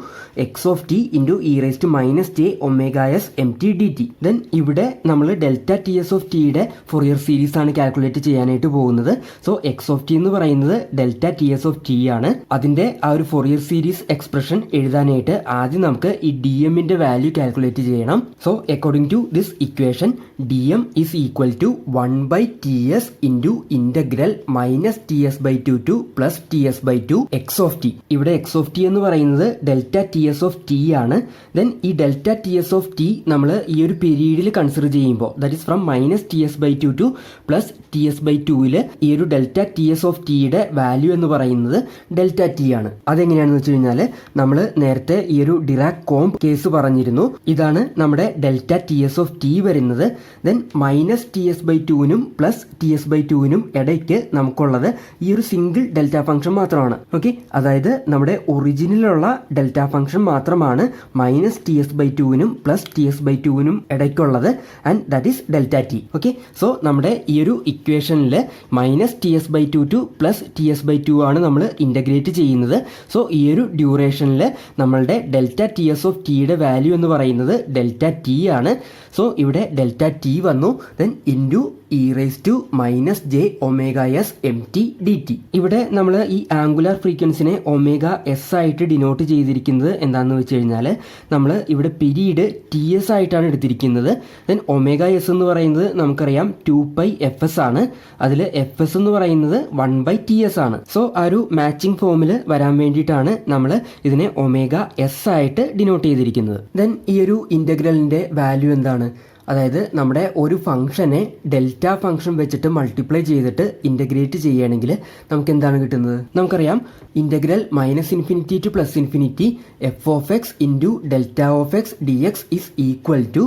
x of t into e raised to minus j omega s mt dt. Then ഇവിടെ നമ്മൾ ഡെൽറ്റ ടി എസ് ഓഫ് ടിയുടെ ഫൊറിയർ സീരീസ് ആണ് കാൽക്കുലേറ്റ് ചെയ്യാനായിട്ട് പോകുന്നത്. സോ എക്സ് ഓഫ് ടി എന്ന് പറയുന്നത് delta T S of T ആണ്. അതിന്റെ ആ ഒരു ഫൊറിയർ സീരീസ് എക്സ്പ്രഷൻ എഴുതാനായിട്ട് ആദ്യം നമുക്ക് ഈ ഡി എമ്മിന്റെ വാല്യൂ കാൽക്കുലേറ്റ് ചെയ്യണം. So according to this equation D M is equal to 1 by ts into integral minus T S by 2 to plus T S by 2 X of T. ഇവിടെ എക്സ് ഓഫ് ടി എന്ന് പറയുന്നത് delta T S of T ആണ്. ദെൻ ഈ delta T S of T നമ്മൾ ഈ ഒരു പീരീഡിൽ കൺസിഡർ ചെയ്യുമ്പോൾ that is from minus T S by 2 to plus T S by 2 ഈ ഒരു ഡെൽറ്റ ടി എസ് ഓഫ് ടിയുടെ വാല്യൂ എന്ന് പറയുന്നത് ഡെൽറ്റ ടി ആണ്. അതെങ്ങനെയാണെന്ന് വെച്ച് കഴിഞ്ഞാൽ നമ്മൾ നേരത്തെ ഈ ഒരു ഡിറാക് കോംബ് കേസ് പറഞ്ഞിരുന്നു. ഇതാണ് നമ്മുടെ delta T S of T വരുന്നത്. Then minus T S by 2 plus T S by 2 ഇടയ്ക്ക് നമുക്കുള്ളത് ഈ ഒരു സിംഗിൾ ഡെൽറ്റ ഫംഗ്ഷൻ മാത്രമാണ്. ഓക്കെ, അതായത് നമ്മുടെ ഒറിജിനിലുള്ള ഡെൽറ്റ ഫംഗ്ഷൻ മാത്രമാണ് minus T S by 2 plus T S by 2 ഇടയ്ക്കുള്ളത് and that is delta T. Okay, so നമ്മുടെ ഈ ഒരു ഇക്വേഷനിൽ minus T S by 2 to plus T S by 2 ആണ് നമ്മൾ ഇന്റഗ്രേറ്റ് ചെയ്യുന്നത്. സോ ഈ ഒരു ഡ്യൂറേഷനിൽ നമ്മളുടെ ഡെൽറ്റ ടി എസ് ഓഫ് ടിയുടെ വാല്യൂ എന്ന് പറയുന്നത് ഡെൽറ്റ ടി ആണ്. സോ ഇവിടെ ഡെൽറ്റ ടി വന്നു. Then into E raise to minus J omega S M T D T. ഇവിടെ നമ്മൾ ഈ ആംഗുലാർ ഫ്രീക്വൻസിനെ ഒമേഗ എസ് ആയിട്ട് ഡിനോട്ട് ചെയ്തിരിക്കുന്നത് എന്താണെന്ന് വെച്ച് കഴിഞ്ഞാൽ നമ്മൾ ഇവിടെ പീരീഡ് ടി എസ് ആയിട്ടാണ് എടുത്തിരിക്കുന്നത്. ദെൻ ഒമേഗ എസ് എന്ന് പറയുന്നത് നമുക്കറിയാം 2 പൈ എഫ് എസ് ആണ്. അതിൽ എഫ് എസ് എന്ന് പറയുന്നത് 1 ബൈ ടി എസ് ആണ്. സോ ആ ഒരു മാച്ചിങ് ഫോമിൽ വരാൻ വേണ്ടിയിട്ടാണ് നമ്മൾ ഇതിനെ ഒമേഗ എസ് ആയിട്ട് ഡിനോട്ട് ചെയ്തിരിക്കുന്നത്. ദെൻ ഈ ഒരു ഇൻ്റഗ്രലിൻ്റെ വാല്യൂ എന്താണ്? അതായത് നമ്മുടെ ഒരു ഫംഗ്ഷനെ ഡെൽറ്റ ഫംഗ്ഷൻ വെച്ചിട്ട് മൾട്ടിപ്ലൈ ചെയ്തിട്ട് ഇൻ്റഗ്രേറ്റ് ചെയ്യുകയാണെങ്കിൽ നമുക്ക് എന്താണ് കിട്ടുന്നത്? നമുക്കറിയാം integral minus infinity to plus infinity F of X into delta of X D X is equal to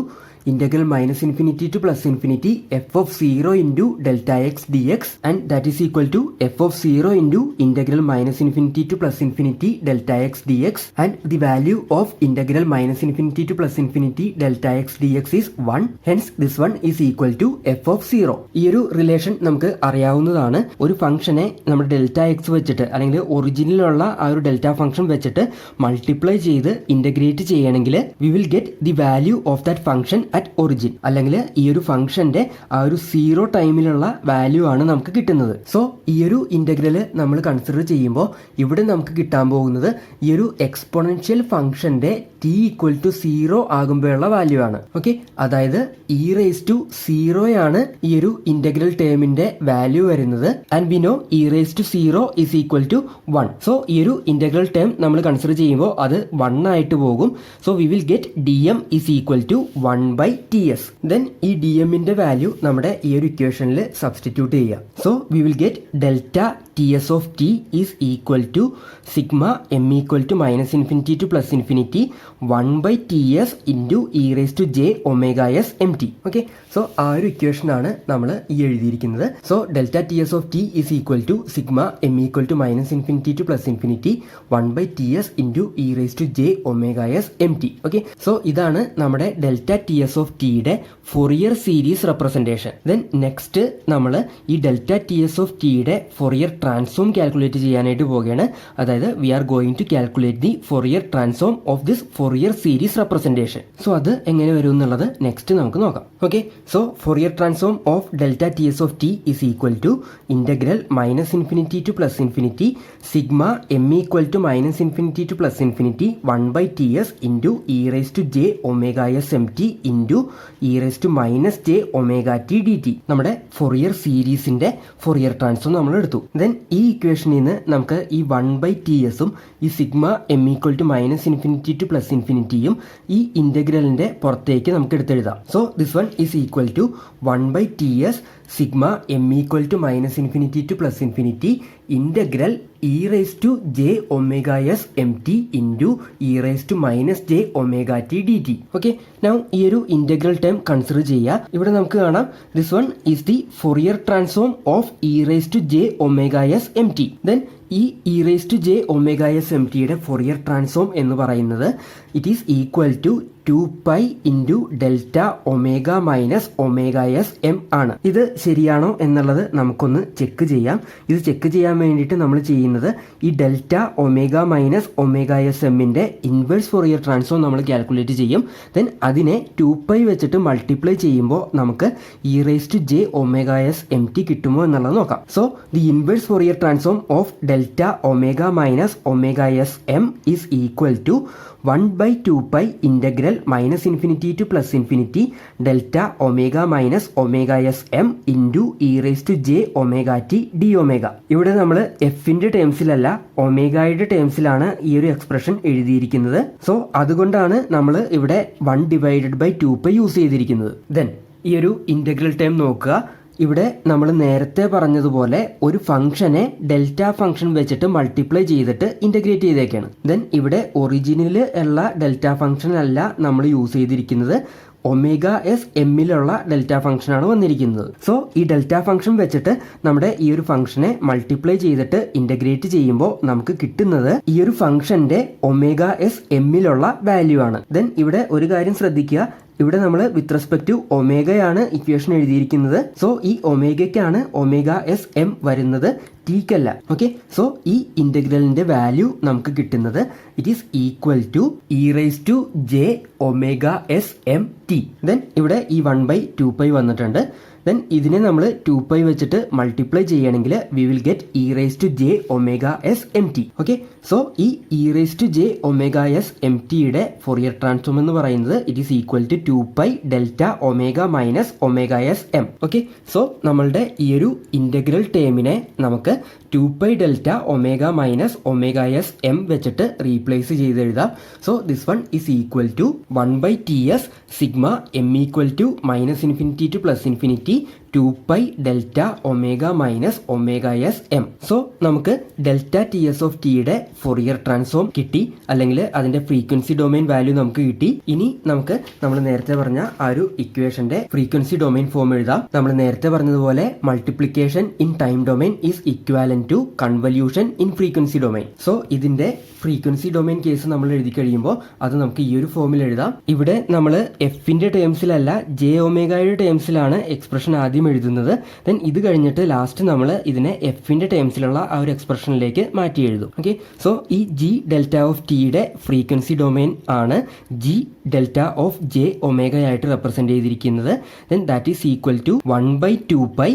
integral minus infinity to plus infinity f of 0 into delta x dx, and that is equal to f of 0 into integral minus infinity to plus infinity delta x dx, and the value of integral minus infinity to plus infinity delta x dx is 1. Hence this one is equal to f of 0. ഈ ഒരു റിലേഷൻ നമുക്ക് അറിയാവുന്നതാണ്. ഒരു ഫംഗ്ഷനെ നമ്മൾ ഡെൽറ്റ എക്സ് വെച്ചിട്ട് അല്ലെങ്കിൽ ഒറിജിനിലുള്ള ആ ഒരു ഡെൽറ്റ ഫംഗ്ഷൻ വെച്ചിട്ട് മൾട്ടിപ്ലൈ ചെയ്ത് ഇന്റഗ്രേറ്റ് ചെയ്യണമെങ്കിൽ we will get the value of that function at origin, അല്ലെങ്കിൽ ഈ ഒരു ഫംഗ്ഷന്റെ ആ ഒരു 0 ടൈമിലുള്ള വാല്യൂ ആണ് നമുക്ക് കിട്ടുന്നത്. സോ ഈ ഒരു ഇന്റഗ്രല് നമ്മൾ കൺസിഡർ ചെയ്യുമ്പോൾ ഇവിടെ നമുക്ക് കിട്ടാൻ പോകുന്നത് ഈ ഒരു എക്സ്പോണൻഷ്യൽ ഫംഗ്ഷന്റെ t ഈക്വൽ ടു 0 ആകുമ്പോഴുള്ള വാല്യൂ ആണ്. ഓക്കെ, അതായത് e റേസ് ടു 0 ആണ് ഈ ഒരു ഇന്റഗ്രൽ ടേമിന്റെ വാല്യൂ വരുന്നത്. And we know e raise to 0 is equal to 1. So ഈ ഒരു ഇന്റഗ്രൽ ടേം നമ്മൾ കൺസിഡർ ചെയ്യുമ്പോൾ അത് 1 ആയിട്ട് പോകും. So we will get dm is equal to 1/ts. Then ഈ dmന്റെ വാല്യൂ നമ്മുടെ ഈ ഒരു ഇക്വേഷനിൽ സബ്സ്റ്റിറ്റ്യൂട്ട് ചെയ്യുക. So we will get delta ts of t is equal to sigma m equal to minus infinity to plus infinity 1/ts into e raised to j omega s mt. Okay, so ആ ഒരു ഇക്വേഷൻ ആണ് നമ്മൾ ഈ എഴുതിയിരിക്കുന്നത്. So delta ts of t is equal to sigma m equal to minus infinity to plus infinity 1/ts into e raised to j omega s mt. Okay, so ഇതാണ് നമ്മുടെ ഡെൽറ്റ ts of t യുടെ Fourier series representation. Then next നമ്മൾ ഈ ഡെൽറ്റ ts of t യുടെ ഫോറിയർ ട്രാൻസ്ഫോം കാൽക്കുലേറ്റ് ചെയ്യാനായിട്ട് പോവുകയാണ്. അതായത് we are going to calculate the Fourier transform of this Fourier series representation. So അത് എങ്ങനെ വരും എന്നുള്ളത് നെക്സ്റ്റ് നമുക്ക് നോക്കാം. Okay, so Fourier transform of delta ts of t is equal to integral minus infinity to plus infinity sigma M equal to minus infinity to plus infinity 1/ts into E raise to J omega S M T into E raise to minus J omega T D T. നമ്മുടെ ഫോറിയർ സീരീസിന്റെ ഫോറിയർ ട്രാൻസ്ഫോം നമ്മൾ എടുത്തു. ദെൻ ഈ ഇക്വേഷനിൽ നിന്ന് നമുക്ക് ഈ 1/ts-ഉം ഈ sigma M equal to minus infinity to plus ഇൻഫിനിറ്റിയും ഈ ഇന്റഗ്രലിന്റെ പുറത്തേക്ക് നമുക്ക് എടുത്തെഴുതാം. So this one is equal to 1/ts sigma M equal to minus infinity to plus infinity integral E raise to J omega S M T into E raise to minus J omega T D T. Okay, now ഈ ഒരു ഇന്റഗ്രൽ ടേം കൺസിഡർ ചെയ്യുക. ഇവിടെ നമുക്ക് കാണാം this one is the Fourier transform of E raise to J omega S M T. Then ഈ E raise to J omega S M ടിയുടെ ഫോറിയർ ട്രാൻസ്ഫോം എന്ന് പറയുന്നത് it is equal to 2π into delta omega minus omega S M ആണ്. ഇത് ശരിയാണോ എന്നുള്ളത് നമുക്കൊന്ന് ചെക്ക് ചെയ്യാം. ഇത് ചെക്ക് ചെയ്യാൻ വേണ്ടിയിട്ട് നമ്മൾ ചെയ്യുന്നത് ഈ delta omega minus omega S എമ്മിൻ്റെ ഇൻവേഴ്സ് ഫോറിയർ ട്രാൻസ്ഫോം നമ്മൾ കാൽക്കുലേറ്റ് ചെയ്യും. ദെൻ അതിനെ 2π വെച്ചിട്ട് മൾട്ടിപ്ലൈ ചെയ്യുമ്പോൾ നമുക്ക് E raise to J omega S M T കിട്ടുമോ എന്നുള്ളത് നോക്കാം. So the inverse Fourier transform of delta omega minus omega S M is equal to 1/2π integral minus infinity to plus infinity delta omega minus omega S M into E raise to J omega T D omega. ഇവിടെ നമ്മൾ എഫിന്റെ ടേംസിലല്ല ഒമേഗയുടെ ടേംസിലാണ് ഈ ഒരു എക്സ്പ്രഷൻ എഴുതിയിരിക്കുന്നത്. സോ അതുകൊണ്ടാണ് നമ്മൾ ഇവിടെ 1/2π യൂസ് ചെയ്തിരിക്കുന്നത്. ദെൻ ഈ ഒരു ഇന്റഗ്രൽ ടേം നോക്കുക. ഇവിടെ നമ്മൾ നേരത്തെ പറഞ്ഞതുപോലെ ഒരു ഫംഗ്ഷനെ ഡെൽറ്റ ഫംഗ്ഷൻ വെച്ചിട്ട് മൾട്ടിപ്ലൈ ചെയ്തിട്ട് ഇന്റഗ്രേറ്റ് ചെയ്തേക്കാണ്. ദെൻ ഇവിടെ ഒറിജിനിൽ ഉള്ള ഡെൽറ്റ ഫംഗ്ഷൻ അല്ല നമ്മൾ യൂസ് ചെയ്തിരിക്കുന്നത്, ഒമേഗ എസ് എമ്മിലുള്ള ഡെൽറ്റ ഫംഗ്ഷനാണ് വന്നിരിക്കുന്നത്. സോ ഈ ഡെൽറ്റ ഫംഗ്ഷൻ വെച്ചിട്ട് നമ്മുടെ ഈ ഒരു ഫംഗ്ഷനെ മൾട്ടിപ്ലൈ ചെയ്തിട്ട് ഇന്റഗ്രേറ്റ് ചെയ്യുമ്പോൾ നമുക്ക് കിട്ടുന്നത് ഈ ഒരു ഫംഗ്ഷന്റെ ഒമേഗ എസ് എമ്മിലുള്ള വാല്യൂ ആണ്. ദെൻ ഇവിടെ ഒരു കാര്യം ശ്രദ്ധിക്കുക, ഇവിടെ നമ്മൾ വിത്ത് റെസ്പെക്ട് ടു ഒമേഗയാണ് ഇക്വേഷൻ എഴുതിയിരിക്കുന്നത്. സോ ഈ ഒമേഗയ്ക്കാണ് ഒമേഗ എസ് എം വരുന്നത്, ടീക്കല്ല. ഓക്കെ, സോ ഈ ഇന്റഗ്രലിന്റെ വാല്യൂ നമുക്ക് കിട്ടുന്നത് it is equal to E raise to J omega S M T. Then ഇവിടെ ഈ 1/2π വന്നിട്ടുണ്ട്. ദെൻ ഇതിനെ നമ്മൾ 2π വെച്ചിട്ട് മൾട്ടിപ്ലൈ ചെയ്യണമെങ്കിൽ we will get E raise to J omega S M T. Okay, so ഈ E raise to J omega S M ടിയുടെ ഫോറിയർ ട്രാൻസ്ഫോം എന്ന് പറയുന്നത് it is equal to 2π delta omega minus omega S M. Okay, so നമ്മളുടെ ഈ ഒരു ഇന്റഗ്രൽ ടേമിനെ നമുക്ക് 2π delta omega minus omega S M വെച്ചിട്ട് റീപ്ലേസ് ചെയ്ത് എഴുതാം. So this one is equal to 1/ts sigma M equal to minus infinity to plus infinity two pi delta omega minus omega S M. So നമുക്ക് ഡെൽറ്റ ടി എസ് ഓഫ് ടിയുടെ ഫൊറിയർ ട്രാൻസ്ഫോം കിട്ടി, അല്ലെങ്കിൽ അതിന്റെ ഫ്രീക്വൻസി ഡൊമൈൻ വാല്യൂ നമുക്ക് കിട്ടി. ഇനി നമുക്ക് നമ്മൾ നേരത്തെ പറഞ്ഞ ആ ഒരു ഇക്വേഷന്റെ ഫ്രീക്വൻസി ഡൊമൈൻ ഫോം എഴുതാം. നമ്മൾ നേരത്തെ പറഞ്ഞതുപോലെ multiplication in time domain is equivalent to convolution in frequency domain. So ഇതിന്റെ ഫ്രീക്വൻസി ഡൊമൈൻ കേസ് നമ്മൾ എഴുതി കഴിയുമ്പോൾ അത് നമുക്ക് ഈ ഒരു ഫോമിൽ എഴുതാം. ഇവിടെ നമ്മൾ എഫിന്റെ ടേംസിലല്ല ജെ ഒമേഗയുടെ ടേംസിലാണ് എക്സ്പ്രഷൻ ആദ്യം എഴുതുന്നത്. ദെൻ ഇത് കഴിഞ്ഞിട്ട് ലാസ്റ്റ് നമ്മൾ ഇതിനെ എഫിന്റെ ടേംസിലുള്ള ആ ഒരു എക്സ്പ്രഷനിലേക്ക് മാറ്റി എഴുതും. ഓക്കെ, സോ ഈ ജി ഡെൽറ്റ ഓഫ് ടിയുടെ ഫ്രീക്വൻസി ഡൊമൈൻ ആണ് G delta of J omega ആയിട്ട് റെപ്രസെന്റ് ചെയ്തിരിക്കുന്നത്. Then that is equal to 1/2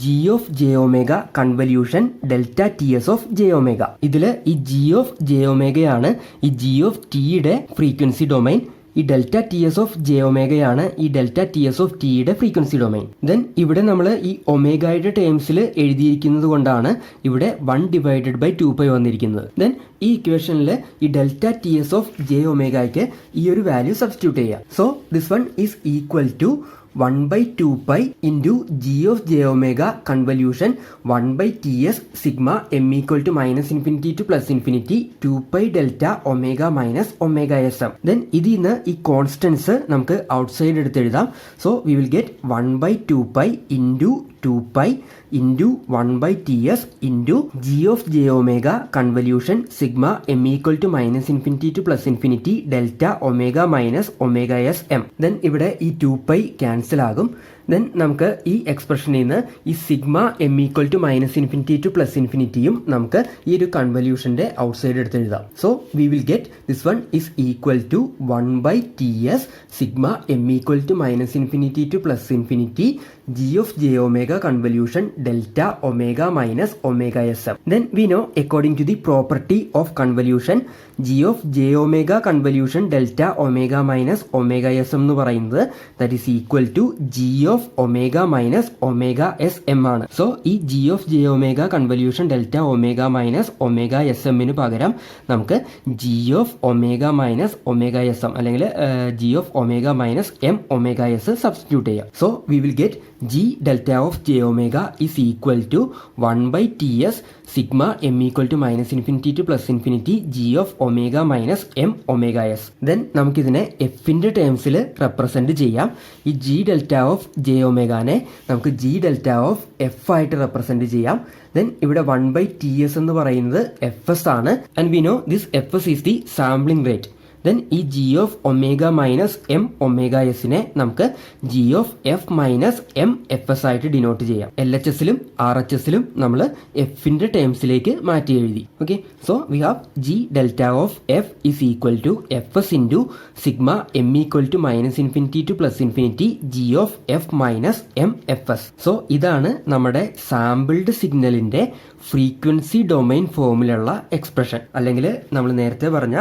G of J omega convolution delta T S of J omega. ഇതിൽ ഈ ജി ഓഫ് ജെ ഒമേഗയാണ് ഈ ജി ഓഫ് ടിയുടെ ഫ്രീക്വൻസി ഡൊമൈൻ. ഈ delta T S of J ഒമേഗയാണ് ഈ ഡെൽറ്റ ടി എസ് ഓഫ് ടിയുടെ ഫ്രീക്വൻസി ഡൊമൈൻ. ദെൻ ഇവിടെ നമ്മൾ ഈ ഒമേഗയുടെ ടേംസിൽ എഴുതിയിരിക്കുന്നത് കൊണ്ടാണ് ഇവിടെ 1/2π വന്നിരിക്കുന്നത്. ദെൻ ഈ ഇക്വേഷനിൽ ഈ delta T S of J ഒമേഗയ്ക്ക് ഈ ഒരു വാല്യൂ സബ്സ്റ്റിറ്റ്യൂട്ട് ചെയ്യാം. So this one is equal to 1/2π into g of j omega convolution 1/ts sigma m equal to -infinity to +infinity 2π delta omega minus omega sm. Then ഇതിന്ന് ഈ കോൺസ്റ്റൻസ് നമുക്ക് ഔട്ട്സൈഡ് എടുത്ത് എഴുതാം. So we will get 1/2π into 2π into 1/ts into g of j omega convolution sigma m equal to -infinity to +infinity delta omega minus omega sm. Then ഇവിടെ ഈ 2π ക്യാൻസൽ ആകും. ദെൻ നമുക്ക് ഈ എക്സ്പ്രഷനിൽ നിന്ന് ഈ sigma M equal to -infinity to +infinityയും നമുക്ക് ഈ ഒരു കൺവല്യൂഷന്റെ ഔട്ട്സൈഡ് എടുത്ത് എഴുതാം. So we will get this one is equal to 1/ts sigma M equal to -infinity to +infinity g of j omega convolution delta omega minus omega sm. Then we know according to the property of convolution g of j omega convolution delta omega minus omega sm എന്ന് പറയുന്നത് that is equal to g of omega minus omega sm ആണ്. സോ ഈ g of j omega convolution delta omega minus omega sm ന് പകരം നമുക്ക് g of omega minus omega sm അല്ലെങ്കിൽ g of omega minus m omega s substitute ചെയ്യാം. So we will get g delta of j omega is equal to 1/ts sigma m equal to -infinity to +infinity g of omega minus m omega s. Then നമുക്കിതിനെ എഫിന്റെ ടേംസിൽ റെപ്രസെന്റ് ചെയ്യാം. ഈ g delta ഓഫ് j ഒമേഗാനെ നമുക്ക് g delta ഓഫ് f ആയിട്ട് റെപ്രസെന്റ് ചെയ്യാം. ദെൻ ഇവിടെ 1/ts എന്ന് പറയുന്നത് fs ആണ്. And we know this fs is the sampling rate. Then ഈ G of omega minus M omega എസിനെ നമുക്ക് G of F minus M F S ആയിട്ട് ഡിനോട്ട് ചെയ്യാം. എൽ എച്ച് എസിലും ആർ എച്ച് എസിലും നമ്മൾ എഫിന്റെ ടേംസിലേക്ക് മാറ്റി എഴുതി. Okay, so we have G delta of F is equal to F S into sigma M equal to -infinity to +infinity G of F minus M F S. So ഇതാണ് നമ്മുടെ സാമ്പിൾഡ് സിഗ്നലിന്റെ ഫ്രീക്വൻസി ഡൊമൈൻ ഫോമിലുള്ള എക്സ്പ്രഷൻ, അല്ലെങ്കിൽ നമ്മൾ നേരത്തെ പറഞ്ഞ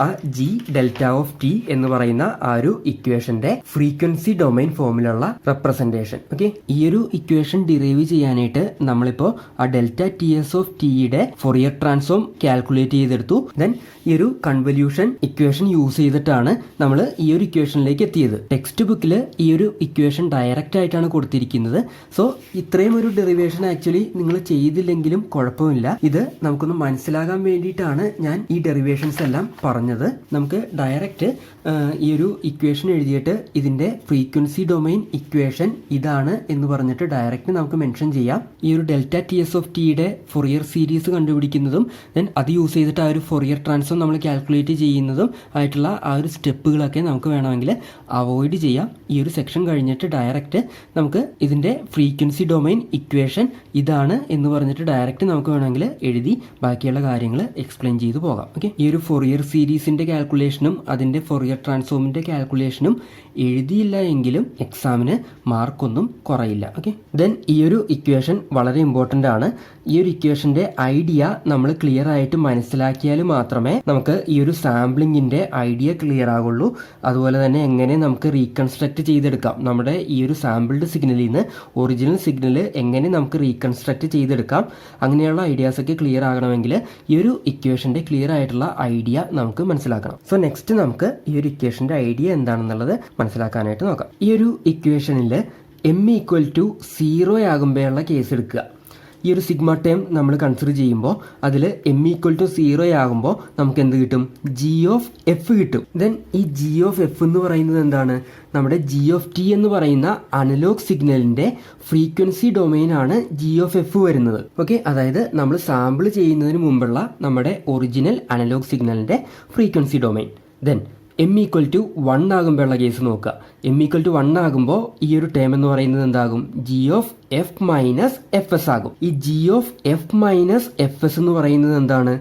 ആ ജി ഡെൽറ്റ ഓഫ് ടി എന്ന് പറയുന്ന ആ ഒരു ഇക്വേഷന്റെ ഫ്രീക്വൻസി ഡൊമൈൻ ഫോമിലുള്ള റെപ്രസെന്റേഷൻ. ഓക്കെ, ഈ ഒരു ഇക്വേഷൻ ഡിറൈവ് ചെയ്യാനായിട്ട് നമ്മളിപ്പോ ആ ഡെൽറ്റ ടി എസ് ഓഫ് ടിയുടെ ഫൊറിയർ ട്രാൻസ്ഫോം കാൽക്കുലേറ്റ് ചെയ്തെടുത്തു. ദെൻ ഈ ഒരു കൺവല്യൂഷൻ ഇക്വേഷൻ യൂസ് ചെയ്തിട്ടാണ് നമ്മൾ ഈ ഒരു ഇക്വേഷനിലേക്ക് എത്തിയത്. ടെക്സ്റ്റ് ബുക്കിൽ ഈ ഒരു ഇക്വേഷൻ ഡയറക്റ്റ് ആയിട്ടാണ് കൊടുത്തിരിക്കുന്നത്. സോ ഇത്രയും ഒരു ഡെറിവേഷൻ ആക്ച്വലി നിങ്ങൾ ചെയ്തില്ലെങ്കിലും കുഴപ്പമില്ല. ഇത് നമുക്കൊന്ന് മനസ്സിലാകാൻ വേണ്ടിയിട്ടാണ് ഞാൻ ഈ ഡെറിവേഷൻസ് എല്ലാം പറഞ്ഞത്. നമുക്ക് ഡയറക്റ്റ് ഈ ഒരു ഇക്വേഷൻ എഴുതിയിട്ട് ഇതിന്റെ ഫ്രീക്വൻസി ഡൊമൈൻ ഇക്വേഷൻ ഇതാണ് എന്ന് പറഞ്ഞിട്ട് ഡയറക്റ്റ് നമുക്ക് മെൻഷൻ ചെയ്യാം. ഈ ഒരു ഡെൽറ്റ ടി എസ് ഓഫ് ടിയുടെ ഫൊറിയർ സീരീസ് കണ്ടുപിടിക്കുന്നതും ദെൻ അത് യൂസ് ചെയ്തിട്ട് ആ ഒരു ഫൊറിയർ ട്രാൻസ്ഫോം നമ്മൾ കാൽക്കുലേറ്റ് ചെയ്യുന്നതും ആയിട്ടുള്ള ആ ഒരു സ്റ്റെപ്പുകളൊക്കെ നമുക്ക് വേണമെങ്കിൽ അവോയ്ഡ് ചെയ്യാം. ഈ ഒരു സെക്ഷൻ കഴിഞ്ഞിട്ട് ഡയറക്റ്റ് നമുക്ക് ഇതിന്റെ ഫ്രീക്വൻസി ഡൊമൈൻ ഇക്വേഷൻ ഇതാണ് എന്ന് പറഞ്ഞിട്ട് ഡയറക്റ്റ് നമുക്ക് വേണമെങ്കിൽ എഴുതി ബാക്കിയുള്ള കാര്യങ്ങൾ എക്സ്പ്ലെയിൻ ചെയ്തു പോകാം. ഓക്കെ, ഈ ഒരു ഫൊറിയർ സീരീസിന്റെ കാൽക്കുലേഷനും അതിന്റെ ഫൊറിയർ ട്രാൻസ്ഫോമിന്റെ കാൽക്കുലേഷനും എഴുതിയില്ല എങ്കിലും എക്സാമിന് മാർക്കൊന്നും കുറയില്ല. ഓക്കെ, ദെൻ ഈ ഒരു ഇക്വേഷൻ വളരെ ഇമ്പോർട്ടൻ്റ് ആണ്. ഈ ഒരു ഇക്വേഷന്റെ ഐഡിയ നമ്മൾ ക്ലിയർ ആയിട്ട് മനസ്സിലാക്കിയാൽ മാത്രമേ നമുക്ക് ഈ ഒരു സാമ്പിളിങ്ങിന്റെ ഐഡിയ ക്ലിയർ ആകുള്ളൂ. അതുപോലെ തന്നെ എങ്ങനെ നമുക്ക് റീകൺസ്ട്രക്ട് ചെയ്തെടുക്കാം, നമ്മുടെ ഈ ഒരു സാമ്പിൾഡ് സിഗ്നലിൽ നിന്ന് ഒറിജിനൽ സിഗ്നൽ എങ്ങനെ നമുക്ക് റീകൺസ്ട്രക്ട് ചെയ്തെടുക്കാം, അങ്ങനെയുള്ള ഐഡിയാസ് ഒക്കെ ക്ലിയർ ആകണമെങ്കിൽ ഈ ഒരു ഇക്വേഷന്റെ ക്ലിയർ ആയിട്ടുള്ള ഐഡിയ നമുക്ക് മനസ്സിലാക്കണം. സോ നെക്സ്റ്റ് നമുക്ക് ഈ ഒരു ഇക്വേഷന്റെ ഐഡിയ എന്താണെന്നുള്ളത് മനസ്സിലാക്കാനായിട്ട് നോക്കാം. ഈ ഒരു ഇക്വേഷനിൽ എം ഈക്വൽ ടു 0 ആകുമ്പോഴുള്ള കേസ് എടുക്കുക. ഈ ഒരു സിഗ്മ ടേം നമ്മൾ കൺസിഡർ ചെയ്യുമ്പോൾ അതിൽ എം ഈക്വൽ ടു 0 ആകുമ്പോൾ നമുക്ക് എന്ത് കിട്ടും? ജി ഓഫ് എഫ് കിട്ടും. ദെൻ ഈ ജി ഓഫ് എഫ് എന്ന് പറയുന്നത് എന്താണ്? നമ്മുടെ ജി ഓഫ് ടി എന്ന് പറയുന്ന അനലോഗ് സിഗ്നലിൻ്റെ ഫ്രീക്വൻസി ഡൊമൈനാണ് ജി ഓഫ് എഫ് വരുന്നത്. ഓക്കെ, അതായത് നമ്മൾ സാമ്പിൾ ചെയ്യുന്നതിന് മുമ്പുള്ള നമ്മുടെ ഒറിജിനൽ അനലോഗ് സിഗ്നലിൻ്റെ frequency domain. Then M equal to 1 ആകുമ്പോഴുള്ള കേസ് നോക്കുക. എം ഈക്വൽ ടു 1 ആകുമ്പോൾ ഈ ഒരു ടേം എന്ന് പറയുന്നത് എന്താകും? G of F minus F S ആകും. ഈ G of F minus F S എന്ന് പറയുന്നത് എന്താണ്?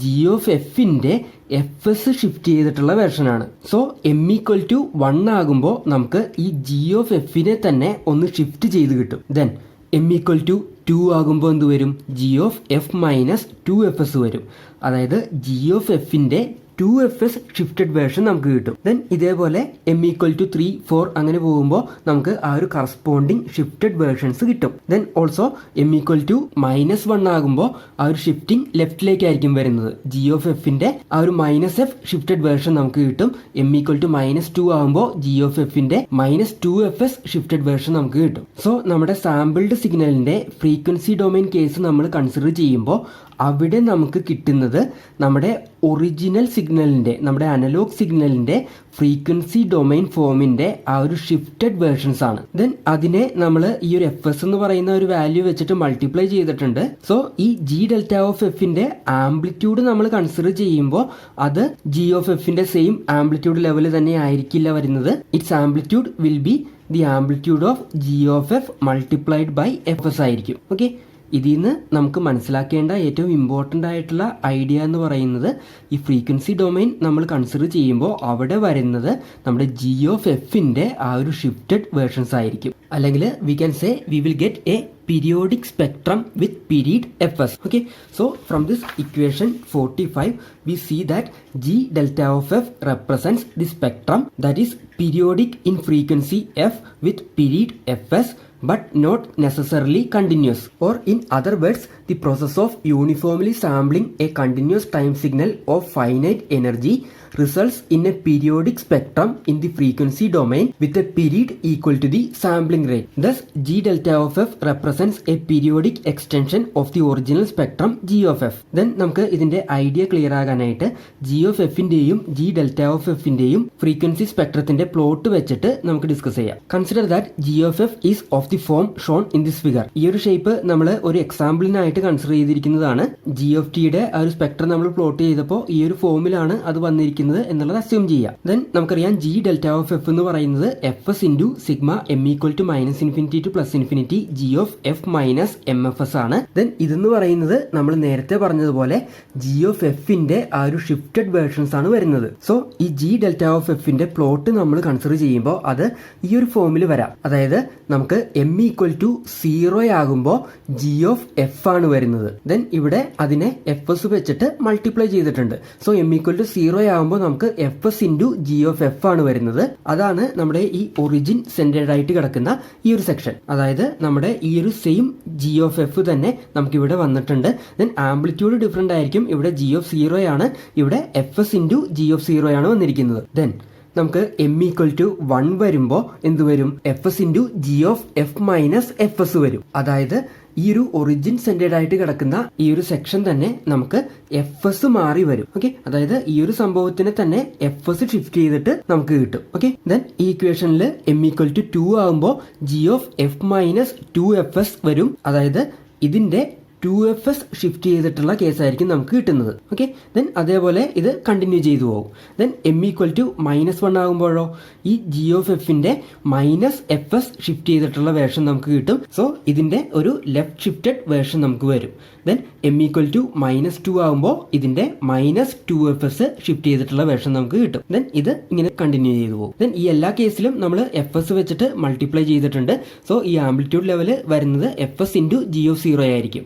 ജി ഓഫ് എഫിൻ്റെ എഫ് എസ് ഷിഫ്റ്റ് ചെയ്തിട്ടുള്ള വെർഷനാണ്. സോ എം ഈക്വൽ ടു 1 ആകുമ്പോൾ നമുക്ക് ഈ ജി ഓഫ് എഫിനെ തന്നെ ഒന്ന് ഷിഫ്റ്റ് ചെയ്ത് കിട്ടും. ദെൻ എം ഈക്വൽ ടു 2 ആകുമ്പോൾ എന്ത് വരും? G of F minus 2 F S വരും. അതായത് ജി ഓഫ് എഫിൻ്റെ 2fs ഷിഫ്റ്റഡ് വേർഷൻ നമുക്ക് കിട്ടും. ദെൻ ഇതേപോലെ എം ഈക്വൽ ടു 3, 4 അങ്ങനെ പോകുമ്പോൾ നമുക്ക് ആ ഒരു കറസ്പോണ്ടിങ് ഷിഫ്റ്റഡ് വേർഷൻസ് കിട്ടും. Then also M equal to -1 ആകുമ്പോൾ ആ ഒരു ഷിഫ്റ്റിംഗ് ലെഫ്റ്റിലേക്കായിരിക്കും വരുന്നത്. ജി ഓഫ് എഫിന്റെ ആ ഒരു -f ഷിഫ്റ്റഡ് വേർഷൻ നമുക്ക് കിട്ടും. എം ഈക്വൽ ടു -2 ആകുമ്പോൾ ജി ഓഫ് എഫിന്റെ -2fs ഷിഫ്റ്റഡ് വേർഷൻ നമുക്ക് കിട്ടും. സോ നമ്മുടെ സാമ്പിൾഡ് സിഗ്നലിന്റെ ഫ്രീക്വൻസി ഡൊമൈൻ കേസ് നമ്മൾ കൺസിഡർ ചെയ്യുമ്പോൾ അവിടെ നമുക്ക് കിട്ടുന്നത് നമ്മുടെ ഒറിജിനൽ സിഗ്നലിൻ്റെ, നമ്മുടെ അനലോഗ് സിഗ്നലിൻ്റെ ഫ്രീക്വൻസി ഡൊമൈൻ ഫോമിൻ്റെ ആ ഒരു ഷിഫ്റ്റഡ് വേർഷൻസ് ആണ്. ദെൻ അതിനെ നമ്മൾ ഈ ഒരു എഫ് എസ് എന്ന് പറയുന്ന ഒരു വാല്യൂ വെച്ചിട്ട് മൾട്ടിപ്ലൈ ചെയ്തിട്ടുണ്ട്. സോ ഈ ജി ഡെൽറ്റ ഓഫ് എഫിൻ്റെ ആംപ്ലിറ്റ്യൂഡ് നമ്മൾ കൺസിഡർ ചെയ്യുമ്പോൾ അത് ജി ഓഫ് എഫിൻ്റെ സെയിം ആംപ്ലിറ്റ്യൂഡ് ലെവൽ തന്നെ ആയിരിക്കില്ല വരുന്നത്. Its amplitude will be the amplitude of G of F multiplied by F S ആയിരിക്കും. ഓക്കെ, ഇതിൽ നിന്ന് നമുക്ക് മനസ്സിലാക്കേണ്ട ഏറ്റവും ഇമ്പോർട്ടൻ്റ് ആയിട്ടുള്ള ഐഡിയ എന്ന് പറയുന്നത് ഈ ഫ്രീക്വൻസി ഡൊമൈൻ നമ്മൾ കൺസിഡർ ചെയ്യുമ്പോൾ അവിടെ വരുന്നത് നമ്മുടെ ജി ഓഫ് എഫിൻ്റെ ആ ഒരു ഷിഫ്റ്റഡ് വേർഷൻസ് ആയിരിക്കും. അല്ലെങ്കിൽ we can say V will get A periodic spectrum with period fs. Okay, so from this equation 45 we see that g delta of f represents the spectrum that is periodic in frequency f with period fs but not necessarily continuous, or in other words the process of uniformly sampling a continuous time signal of finite energy results in a periodic spectrum in the frequency domain with a period equal to the sampling rate. Thus g delta of f represents a periodic extension of the original spectrum g of f. Then നമുക്ക് ഇതിന്റെ ഐഡിയ ക്ലിയർ ആകാനായിട്ട് g of f ന്റെയും g delta of f ന്റെയും ഫ്രീക്വൻസി സ്പെക്ട്രത്തിന്റെ പ്ലോട്ട് വെച്ചിട്ട് നമുക്ക് ഡിസ്കസ് ചെയ്യാം. Consider that g of f is of the form shown in this figure. ഈ ഒരു ഷേപ്പ് നമ്മൾ ഒരു എക്സാമ്പിളിനായിട്ട് കൺസിഡർ ചെയ്തിരിക്കുന്നതാണ്. g of t യുടെ ആ ഒരു സ്പെക്ട്രം നമ്മൾ പ്ലോട്ട് ചെയ്തപ്പോൾ ഈ ഒരു ഫോമിലാണ് അത് വന്നിരിക്കുന്നത് എന്നുള്ളത് അസ്യൂം ചെയ്യാം. ദെൻ നമുക്കറിയാം ജി ഡെൽറ്റ ഓഫ് എഫ് എന്ന് പറയുന്നത് F S into sigma M equal to -minus infinity to +plus infinity G of F minus M F S ആണ്. ദെൻ ഇതെന്ന് പറയുന്നത് നമ്മൾ നേരത്തെ പറഞ്ഞതുപോലെ ജി ഓഫ് എഫിന്റെ ആ ഒരു ഷിഫ്റ്റഡ് വേർഷൻസ് ആണ് വരുന്നത്. സോ ഈ ജി ഡെൽറ്റ ഓഫ് എഫിന്റെ പ്ലോട്ട് നമ്മൾ കൺസിഡർ ചെയ്യുമ്പോൾ അത് ഈ ഒരു ഫോമിൽ വരാം. അതായത് നമുക്ക് എം ഈക്വൽ ടു 0 ആകുമ്പോൾ ജി ഓഫ് എഫ് ആണ് വരുന്നത്. ദെൻ ഇവിടെ അതിനെ എഫ് എസ് വെച്ചിട്ട് മൾട്ടിപ്ലൈ ചെയ്തിട്ടുണ്ട്. സോ എം ഈക്വൽ ടു 0 ആകുമ്പോൾ നമുക്ക് F S into G of F ആണ് വരുന്നത്. അതാണ് നമ്മുടെ ഈ ഒറിജിൻ സെന്റേഡ് ആയിട്ട് കിടക്കുന്ന ഈ ഒരു സെക്ഷൻ. അതായത് നമ്മുടെ ഈ ഒരു സെയിം ജി ഓഫ് എഫ് തന്നെ നമുക്ക് ഇവിടെ വന്നിട്ടുണ്ട്. ദെൻ ആംപ്ലിറ്റ്യൂഡ് ഡിഫറെന്റ് ആയിരിക്കും. ഇവിടെ ജി ഓഫ് 0 ആണ്, ഇവിടെ F S into G of 0 ആണ് വന്നിരിക്കുന്നത്. ദെൻ നമുക്ക് എം ഈക്വൽ ടു 1 വരുമ്പോൾ എന്ത് വരും? F S into G of F minus F S വരും. അതായത് ഈ ഒരു ഒറിജിൻ സെന്റേഡ് ആയിട്ട് കിടക്കുന്ന ഈ ഒരു സെക്ഷൻ തന്നെ നമുക്ക് എഫ് എസ് മാറി വരും. ഓക്കെ, അതായത് ഈ ഒരു സംഭവത്തിനെ തന്നെ എഫ് എസ് ഷിഫ്റ്റ് ചെയ്തിട്ട് നമുക്ക് കിട്ടും. ഓക്കെ, ദെൻ ഈ ഇക്വേഷനിൽ എം ഈക്വൽ ടു 2 ആകുമ്പോൾ G of F minus 2fs വരും. അതായത് ഇതിന്റെ 2fs ഷിഫ്റ്റ് ചെയ്തിട്ടുള്ള കേസായിരിക്കും നമുക്ക് കിട്ടുന്നത്. ഓക്കെ, ദെൻ അതേപോലെ ഇത് കണ്ടിന്യൂ ചെയ്തു പോകും. ദെൻ എം ഈക്വൽ ടു -1 ആകുമ്പോഴോ ഈ ജി ഓഫ് എഫിന്റെ -fs ഷിഫ്റ്റ് ചെയ്തിട്ടുള്ള വേർഷൻ നമുക്ക് കിട്ടും. സോ ഇതിന്റെ ഒരു ലെഫ്റ്റ് ഷിഫ്റ്റഡ് വേർഷൻ നമുക്ക് വരും. ദെൻ എം ഈക്വൽ ടു -2 ആകുമ്പോൾ ഇതിന്റെ -2fs ഷിഫ്റ്റ് ചെയ്തിട്ടുള്ള വേർഷൻ നമുക്ക് കിട്ടും. ദെൻ ഇത് ഇങ്ങനെ കണ്ടിന്യൂ ചെയ്തു പോകും. ദെൻ ഈ എല്ലാ കേസിലും നമ്മൾ എഫ് എസ് വെച്ചിട്ട് മൾട്ടിപ്ലൈ ചെയ്തിട്ടുണ്ട്. സോ ഈ ആംപ്ലിറ്റ്യൂഡ് ലെവല് വരുന്നത് F S into G of 0 ആയിരിക്കും.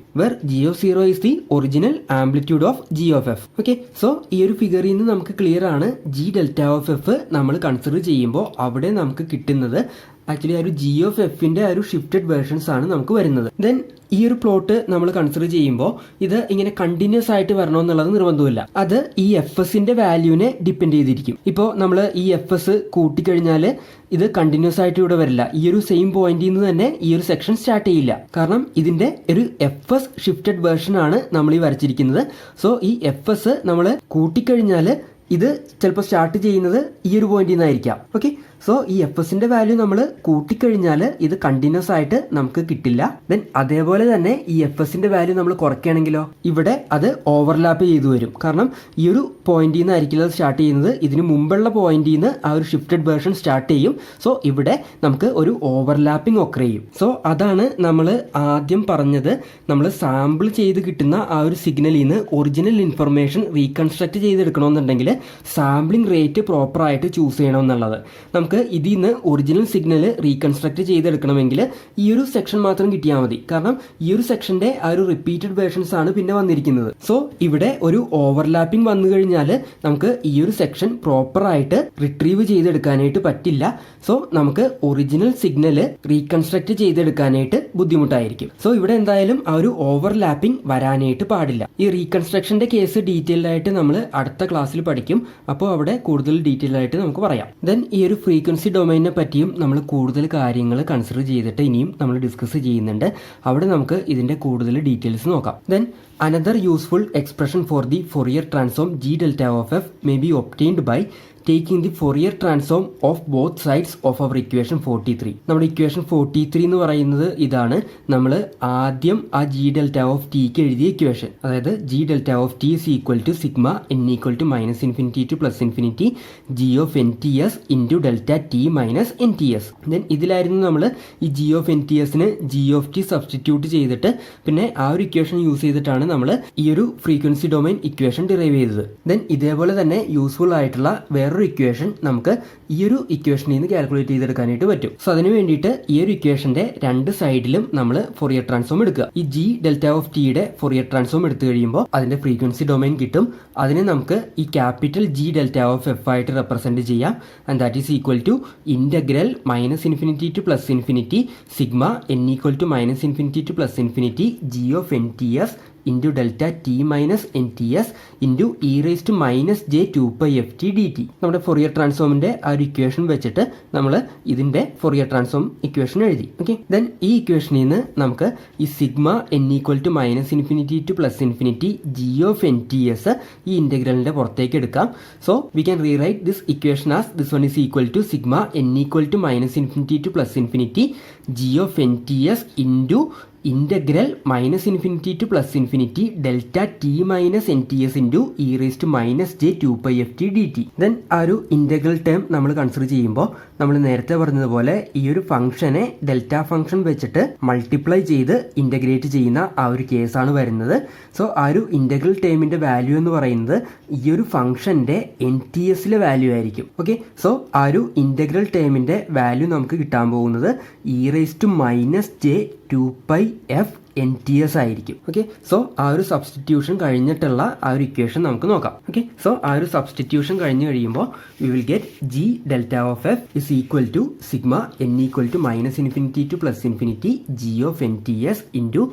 g of 0 is the original amplitude of g of f. Okay, so ഈ ഒരു ഫിഗറിൽ നിന്ന് നമുക്ക് ക്ലിയർ ആണ് g ഡെൽറ്റ ഓഫ് എഫ് നമ്മൾ കൺസിഡർ ചെയ്യുമ്പോൾ അവിടെ നമുക്ക് കിട്ടുന്നത് ആക്ച്വലി ആ ഒരു ജി ഓഫ് എഫിന്റെ ആ ഒരു ഷിഫ്റ്റഡ് വേർഷൻസ് ആണ് നമുക്ക് വരുന്നത്. ദെൻ ഈ ഒരു പ്ലോട്ട് നമ്മൾ കൺസിഡർ ചെയ്യുമ്പോൾ ഇത് ഇങ്ങനെ കണ്ടിന്യൂസ് ആയിട്ട് വരണമെന്നുള്ളത് നിർബന്ധമില്ല. അത് ഈ എഫ് എസിന്റെ വാല്യൂവിനെ ഡിപ്പെൻഡ് ചെയ്തിരിക്കും. ഇപ്പോൾ നമ്മൾ ഈ എഫ് എസ് കൂട്ടിക്കഴിഞ്ഞാൽ ഇത് കണ്ടിന്യൂസ് ആയിട്ട് ഇവിടെ വരില്ല. ഈ ഒരു സെയിം പോയിന്റിൽ നിന്ന് തന്നെ ഈ ഒരു സെക്ഷൻ സ്റ്റാർട്ട് ചെയ്യില്ല. കാരണം ഇതിന്റെ ഒരു എഫ് എസ് ഷിഫ്റ്റഡ് വേർഷൻ ആണ് നമ്മൾ ഈ വരച്ചിരിക്കുന്നത്. സോ ഈ എഫ് എസ് നമ്മൾ കൂട്ടിക്കഴിഞ്ഞാൽ ഇത് ചിലപ്പോൾ സ്റ്റാർട്ട് ചെയ്യുന്നത് ഈ ഒരു പോയിന്റിൽ നിന്നായിരിക്കാം. ഓക്കെ, സോ ഈ എഫ് എസിന്റെ വാല്യൂ നമ്മൾ കൂട്ടിക്കഴിഞ്ഞാൽ ഇത് കണ്ടിന്യൂസ് ആയിട്ട് നമുക്ക് കിട്ടില്ല. ദെൻ അതേപോലെ തന്നെ ഈ എഫ് എസിന്റെ വാല്യൂ നമ്മൾ കുറയ്ക്കുകയാണെങ്കിലോ ഇവിടെ അത് ഓവർലാപ്പ് ചെയ്തു വരും. കാരണം ഈ ഒരു പോയിന്റിൽ നിന്നായിരിക്കില്ല അത് സ്റ്റാർട്ട് ചെയ്യുന്നത്, ഇതിന് മുമ്പുള്ള പോയിന്റിൽ നിന്ന് ആ ഒരു ഷിഫ്റ്റഡ് വേർഷൻ സ്റ്റാർട്ട് ചെയ്യും. സോ ഇവിടെ നമുക്ക് ഒരു ഓവർലാപ്പിംഗ് ഒക്കെ ചെയ്യും. സോ അതാണ് നമ്മൾ ആദ്യം പറഞ്ഞത്, നമ്മൾ സാമ്പിൾ ചെയ്ത് കിട്ടുന്ന ആ ഒരു സിഗ്നലിൽ നിന്ന് ഒറിജിനൽ ഇൻഫർമേഷൻ റീകൺസ്ട്രക്ട് ചെയ്തെടുക്കണമെന്നുണ്ടെങ്കിൽ സാമ്പിളിംഗ് റേറ്റ് പ്രോപ്പറായിട്ട് ചൂസ് ചെയ്യണമെന്നുള്ളത്. നമുക്ക് ഇതിൽ നിന്ന് ഒറിജിനൽ സിഗ്നൽ റീകൺസ്ട്രക്ട് ചെയ്തെടുക്കണമെങ്കിൽ ഈ ഒരു സെക്ഷൻ മാത്രം കിട്ടിയാൽ മതി. കാരണം ഈ ഒരു സെക്ഷന്റെ ആ ഒരു റിപ്പീറ്റഡ് വേർഷൻസ് ആണ് പിന്നെ വന്നിരിക്കുന്നത്. സോ ഇവിടെ ഒരു ഓവർലാപ്പിംഗ് വന്നു കഴിഞ്ഞാൽ നമുക്ക് ഈ ഒരു സെക്ഷൻ പ്രോപ്പറായിട്ട് റിട്രീവ് ചെയ്തെടുക്കാനായിട്ട് പറ്റില്ല. സോ നമുക്ക് ഒറിജിനൽ സിഗ്നൽ റീകൺസ്ട്രക്ട് ചെയ്തെടുക്കാനായിട്ട് ബുദ്ധിമുട്ടായിരിക്കും. സോ ഇവിടെ എന്തായാലും ആ ഒരു ഓവർലാപ്പിംഗ് വരാനായിട്ട് പാടില്ല. ഈ റീകൺസ്ട്രക്ഷന്റെ കേസ് ഡീറ്റെയിൽഡ് ആയിട്ട് നമ്മൾ അടുത്ത ക്ലാസ്സിൽ പഠിക്കും. അപ്പോൾ അവിടെ കൂടുതൽ ഡീറ്റെയിൽ ആയിട്ട് നമുക്ക് പറയാം. ദെൻ ഈ ഒരു ഫ്രീക്വൻസി ഡൊമൈനെ പറ്റിയും നമ്മൾ കൂടുതൽ കാര്യങ്ങൾ കൺസിഡർ ചെയ്തിട്ട് ഇനിയും നമ്മൾ ഡിസ്കസ് ചെയ്യുന്നുണ്ട്. അവിടെ നമുക്ക് ഇതിന്റെ കൂടുതൽ ഡീറ്റെയിൽസ് നോക്കാം. Then another useful expression for the Fourier transform G delta of F may be obtained by taking the Fourier transform of both sides of our equation 43. നമ്മുടെ ഇക്വേഷൻ 43 എന്ന് പറയുന്നത് ഇതാണ്. നമ്മൾ ആദ്യം ആ ജി ഡെൽറ്റ ഓഫ് ടിക്ക് എഴുതിയ ഇക്വേഷൻ, അതായത് G delta of T is equal to sigma N equal to minus infinity to plus infinity G of N T S into delta T minus N T S. Then ഇതിലായിരുന്നു നമ്മൾ ഈ ജി ഓഫ് എൻ ടി എസിന് ജി ഓഫ് ടി സബ്സ്റ്റിറ്റ്യൂട്ട് ചെയ്തിട്ട് പിന്നെ ആ ഒരു ഇക്വേഷൻ യൂസ് ചെയ്തിട്ടാണ് നമ്മൾ ഈ ഒരു ഫ്രീക്വൻസി ഡൊമൈൻ ഇക്വേഷൻ ഡിറൈവ് ചെയ്തത്. ദെൻ ഇതേപോലെ തന്നെ യൂസ്ഫുൾ ആയിട്ടുള്ള വേറൊരു ഇക്വേഷൻ നമുക്ക് ഈ ഒരു ഇക്വേഷനിൽ നിന്ന് കാൽക്കുലേറ്റ് ചെയ്തെടുക്കാനായിട്ട് പറ്റും. സോ അതിന് വേണ്ടിയിട്ട് ഈ ഒരു ഇക്വേഷന്റെ രണ്ട് സൈഡിലും നമ്മൾ ഫോറിയർ ട്രാൻസ്ഫോം എടുക്കുക. ഈ ജി ഡെൽറ്റ ഓഫ് ടിയുടെ ഫോറിയർ ട്രാൻസ്ഫോം എടുത്തു കഴിയുമ്പോൾ അതിന്റെ ഫ്രീക്വൻസി ഡൊമൈൻ കിട്ടും. അതിനെ നമുക്ക് ഈ capital G delta of F ആയിട്ട് റെപ്രസെന്റ് ചെയ്യാം. And that is equal to integral minus infinity to plus infinity sigma N equal to minus infinity to plus infinity G of N T S into delta T minus N T S into E raise to minus J 2π F T D T. നമ്മുടെ ഫോറിയർ ട്രാൻസ്ഫോമിന്റെ ആ ഒരു ഇക്വേഷൻ വെച്ചിട്ട് നമ്മൾ ഇതിന്റെ ഫോറിയർ ട്രാൻസ്ഫോം ഇക്വേഷൻ എഴുതി. ഓക്കെ, ദെൻ ഈ ഇക്വേഷനിൽ നിന്ന് നമുക്ക് ഈ sigma N equal to minus infinity to plus infinity G of N T S ഈ ഇന്റഗ്രലിന്റെ പുറത്തേക്ക് എടുക്കാം. So we can rewrite this equation as this one is equal to sigma N equal to minus infinity to plus infinity G of N T S into integral minus infinity to plus infinity delta T minus N T S into E raise to minus J 2π F T D T. Then ആ ഒരു ഇന്റഗ്രൽ ടേം നമ്മൾ കൺസിഡർ ചെയ്യുമ്പോൾ നമ്മൾ നേരത്തെ പറഞ്ഞതുപോലെ ഈ ഒരു ഫംഗ്ഷനെ ഡെൽറ്റ ഫംഗ്ഷൻ വെച്ചിട്ട് മൾട്ടിപ്ലൈ ചെയ്ത് ഇന്റഗ്രേറ്റ് ചെയ്യുന്ന ആ ഒരു കേസാണ് വരുന്നത്. സോ ആ ഒരു ഇന്റഗ്രൽ ടേമിന്റെ വാല്യൂ എന്ന് പറയുന്നത് ഈ ഒരു ഫംഗ്ഷന്റെ എൻ ടി എസിലെ വാല്യൂ ആയിരിക്കും. ഓക്കെ, സോ ആ ഒരു ഇന്റഗ്രൽ ടേമിന്റെ വാല്യൂ നമുക്ക് കിട്ടാൻ പോകുന്നത് E raise to minus J 2π F N T S ആയിരിക്കും. ഓക്കെ, സോ ആ ഒരു സബ്സ്റ്റിറ്റ്യൂഷൻ കഴിഞ്ഞിട്ടുള്ള ആ ഒരു ഇക്വേഷൻ നമുക്ക് നോക്കാം. ഓക്കെ, സോ ആ ഒരു സബ്സ്റ്റിറ്റ്യൂഷൻ കഴിഞ്ഞ് കഴിയുമ്പോൾ we will get G delta of F is equal to sigma N equal to minus infinity to plus infinity G of N T S into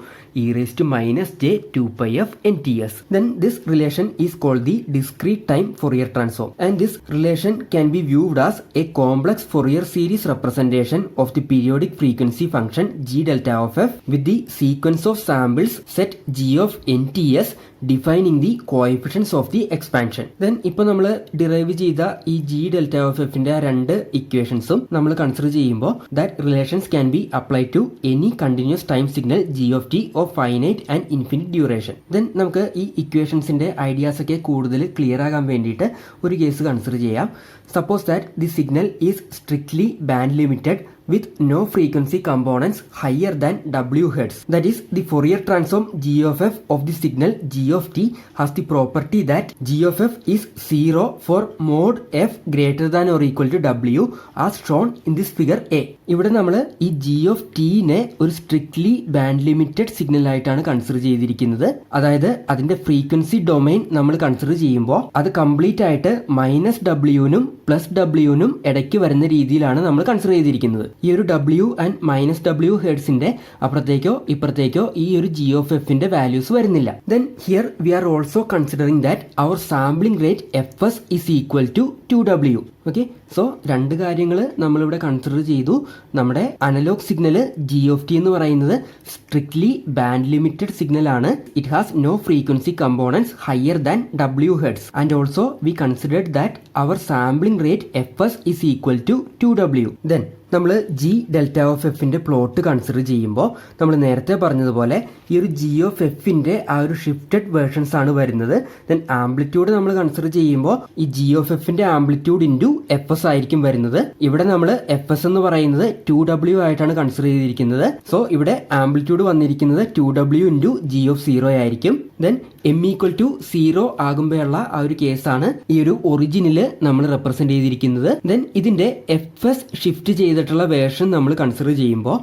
E raise to minus J 2π F N T S. Then this relation is called the discrete time Fourier transform, and this relation can be viewed as a complex Fourier series representation of the periodic frequency function g delta of f with the sequence of samples set g of nts defining the coefficients of the expansion. Then ഇപ്പോൾ നമ്മൾ ഡിറൈവ് ചെയ്ത ഈ ജി ഡെൽറ്റ ഓഫ് എഫിന്റെ ആ രണ്ട് ഇക്വേഷൻസും നമ്മൾ കൺസിഡർ ചെയ്യുമ്പോൾ that relations can be apply to any continuous time signal G of T of finite and infinite duration. Then നമുക്ക് ഈ ഇക്വേഷൻസിന്റെ ഐഡിയാസ് ഒക്കെ കൂടുതൽ ക്ലിയർ ആകാൻ വേണ്ടിയിട്ട് ഒരു കേസ് കൺസിഡർ ചെയ്യാം. Suppose that the signal is strictly band limited with no frequency components higher than W hertz. That is, the Fourier transform g of f of the signal g of t has the property that g of f is 0 for mod f greater than or equal to W as shown in this figure A. ഇവിടെ നമ്മൾ ഈ g of t നെ ഒരു സ്ട്രിക്ട്ലി ബാൻഡ് ലിമിറ്റഡ് സിഗ്നൽ ആയിട്ടാണ് കൺസിഡർ ചെയ്തിരിക്കുന്നത്. അതായത് അതിന്റെ ഫ്രീക്വൻസി ഡൊമൈൻ നമ്മൾ കൺസിഡർ ചെയ്യുമ്പോൾ അത് കംപ്ലീറ്റ് ആയിട്ട് -W നും +W നും ഇടയ്ക്ക് വരുന്ന രീതിയിലാണ് നമ്മൾ കൺസിഡർ ചെയ്തിരിക്കുന്നത്. ഈ ഒരു ഡബ്ല്യു ആൻഡ് മൈനസ് ഡബ്ല്യു ഹെർട്സിന്റെ അപ്പുറത്തേക്കോ ഇപ്പുറത്തേക്കോ ഈ ഒരു ജി ഓഫ് എഫിന്റെ വാല്യൂസ് വരുന്നില്ല. Then here we are also considering that our sampling rate F S is equal to 2W. Okay, so രണ്ട് കാര്യങ്ങൾ നമ്മളിവിടെ കൺസിഡർ ചെയ്തു. നമ്മുടെ analogue signal G of T എന്ന് പറയുന്നത് സ്ട്രിക്ട്ലി ബാൻഡ് ലിമിറ്റഡ് സിഗ്നൽ ആണ്. It has no frequency components higher than W hertz and also we considered that our sampling rate F S is equal to 2W. Then നമ്മൾ ജി ഡെൽറ്റ ഓഫ് എഫിന്റെ പ്ലോട്ട് കൺസിഡർ ചെയ്യുമ്പോൾ നമ്മൾ നേരത്തെ പറഞ്ഞതുപോലെ ഈ ഒരു ജി ഓഫ് എഫിന്റെ ആ ഒരു ഷിഫ്റ്റഡ് വേർഷൻസ് ആണ് വരുന്നത്. ദെൻ ആംപ്ലിറ്റ്യൂഡ് നമ്മൾ കൺസിഡർ ചെയ്യുമ്പോൾ ഈ ജി ഓഫ് എഫിന്റെ ആംപ്ലിറ്റ്യൂഡ് ഇൻറ്റു എഫ് എസ് ആയിരിക്കും വരുന്നത്. ഇവിടെ നമ്മൾ എഫ് എസ് എന്ന് പറയുന്നത് 2W ആയിട്ടാണ് കൺസിഡർ ചെയ്തിരിക്കുന്നത്. സോ ഇവിടെ ആംപ്ലിറ്റ്യൂഡ് വന്നിരിക്കുന്നത് 2W ഇൻറ്റു ജി ഓഫ് 0 ആയിരിക്കും. ദെൻ എം ഈക്വൽ ടു 0 ആകുമ്പോഴുള്ള ആ ഒരു കേസാണ് ഈ ഒരു ഒറിജിനിൽ നമ്മൾ റെപ്രസെന്റ് ചെയ്തിരിക്കുന്നത്. ദെൻ ഇതിന്റെ എഫ് എസ് ഷിഫ്റ്റ് ചെയ്തിട്ടുള്ള വേർഷൻ നമ്മൾ കൺസിഡർ ചെയ്യുമ്പോൾ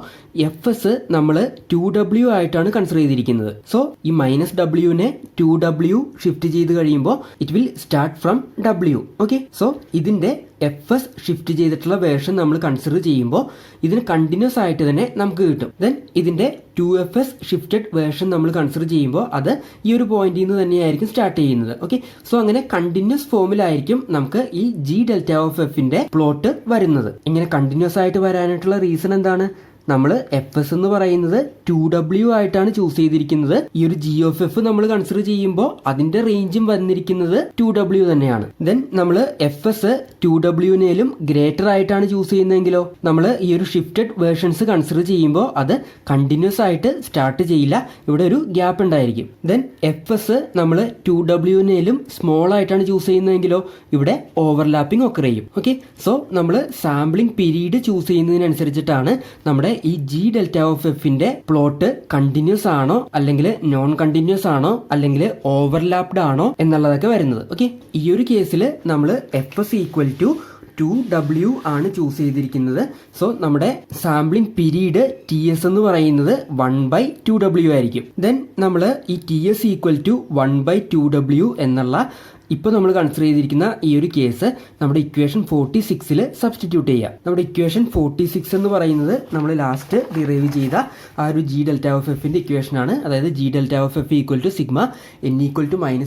എഫ് എസ് നമ്മൾ 2W ആയിട്ടാണ് കൺസിഡർ ചെയ്തിരിക്കുന്നത്. സോ ഈ മൈനസ് ഡബ്ല്യുവിനെ 2W ഷിഫ്റ്റ് ചെയ്ത് കഴിയുമ്പോൾ it will start from W. Okay, so ഇതിന്റെ എഫ് എസ് ഷിഫ്റ്റ് ചെയ്തിട്ടുള്ള വേർഷൻ നമ്മൾ കൺസിഡർ ചെയ്യുമ്പോൾ ഇതിന് കണ്ടിന്യൂസ് ആയിട്ട് തന്നെ നമുക്ക് കിട്ടും. ദെൻ ഇതിന്റെ 2FS ഷിഫ്റ്റഡ് വേർഷൻ നമ്മൾ കൺസിഡർ ചെയ്യുമ്പോൾ അത് ഈ ഒരു പോയിന്റിൽ നിന്ന് തന്നെയായിരിക്കും സ്റ്റാർട്ട് ചെയ്യുന്നത്. ഓക്കെ, സോ അങ്ങനെ കണ്ടിന്യൂസ് ഫോമിലായിരിക്കും നമുക്ക് ഈ ജി ഡെൽറ്റ ഓഫ് എഫിന്റെ പ്ലോട്ട് വരുന്നത്. ഇങ്ങനെ കണ്ടിന്യൂസ് ആയിട്ട് വരാനായിട്ടുള്ള റീസൺ എന്താണ്? നമ്മൾ എഫ് എസ് എന്ന് പറയുന്നത് 2W ആയിട്ടാണ് ചൂസ് ചെയ്തിരിക്കുന്നത്. ഈ ഒരു ജി ഓഫ് എഫ് നമ്മൾ കൺസിഡർ ചെയ്യുമ്പോൾ അതിന്റെ റേഞ്ചും വന്നിരിക്കുന്നത് 2W തന്നെയാണ്. ദെൻ നമ്മൾ എഫ് എസ് 2Wനേലും ഗ്രേറ്റർ ആയിട്ടാണ് ചൂസ് ചെയ്യുന്നതെങ്കിലോ നമ്മൾ ഈ ഒരു ഷിഫ്റ്റഡ് വേർഷൻസ് കൺസിഡർ ചെയ്യുമ്പോൾ അത് കണ്ടിന്യൂസ് ആയിട്ട് സ്റ്റാർട്ട് ചെയ്യില്ല, ഇവിടെ ഒരു ഗ്യാപ്പ് ഉണ്ടായിരിക്കും. ദെൻ എഫ് എസ് നമ്മൾ 2Wനേലും സ്മോൾ ആയിട്ടാണ് ചൂസ് ചെയ്യുന്നതെങ്കിലോ ഇവിടെ ഓവർലാപ്പിംഗ് ഒക്കെ ചെയ്യും. ഓക്കെ, സോ നമ്മൾ സാമ്പിളിംഗ് പീരീഡ് ചൂസ് ചെയ്യുന്നതിനനുസരിച്ചിട്ടാണ് നമ്മുടെ ഈ ജി ഡെൽറ്റ ഓഫ് എഫിന്റെ പ്ലോട്ട് കണ്ടിന്യൂസ് ആണോ അല്ലെങ്കിൽ നോൺ കണ്ടിന്യൂസ് ആണോ അല്ലെങ്കിൽ ഓവർലാപ്ഡ് ആണോ എന്നുള്ളതൊക്കെ വരുന്നത്. ഓക്കെ, ഈ ഒരു കേസിൽ നമ്മൾ F S equal to 2W ആണ് ചൂസ് ചെയ്തിരിക്കുന്നത്. സോ നമ്മുടെ സാമ്പിളിംഗ് പീരീഡ് ടി എസ് എന്ന് പറയുന്നത് 1/2W ആയിരിക്കും. ദെൻ നമ്മൾ ഈ T S equal to 1/2W എന്നുള്ള ഇപ്പോൾ നമ്മൾ കൺസിഡർ ചെയ്തിരിക്കുന്ന ഈ ഒരു കേസ് നമ്മുടെ ഇക്വേഷൻ 46ൽ സബ്സ്റ്റിറ്റ്യൂട്ട് ചെയ്യാം. നമ്മുടെ ഇക്വേഷൻ 46 എന്ന് പറയുന്നത് നമ്മൾ ലാസ്റ്റ് ഡിറൈവ് ചെയ്ത ആ ഒരു ജി ഡെൽറ്റ ഓഫ് എഫിന്റെ ഇക്വേഷൻ ആണ്. അതായത് G delta of F equal to sigma N equal to -∞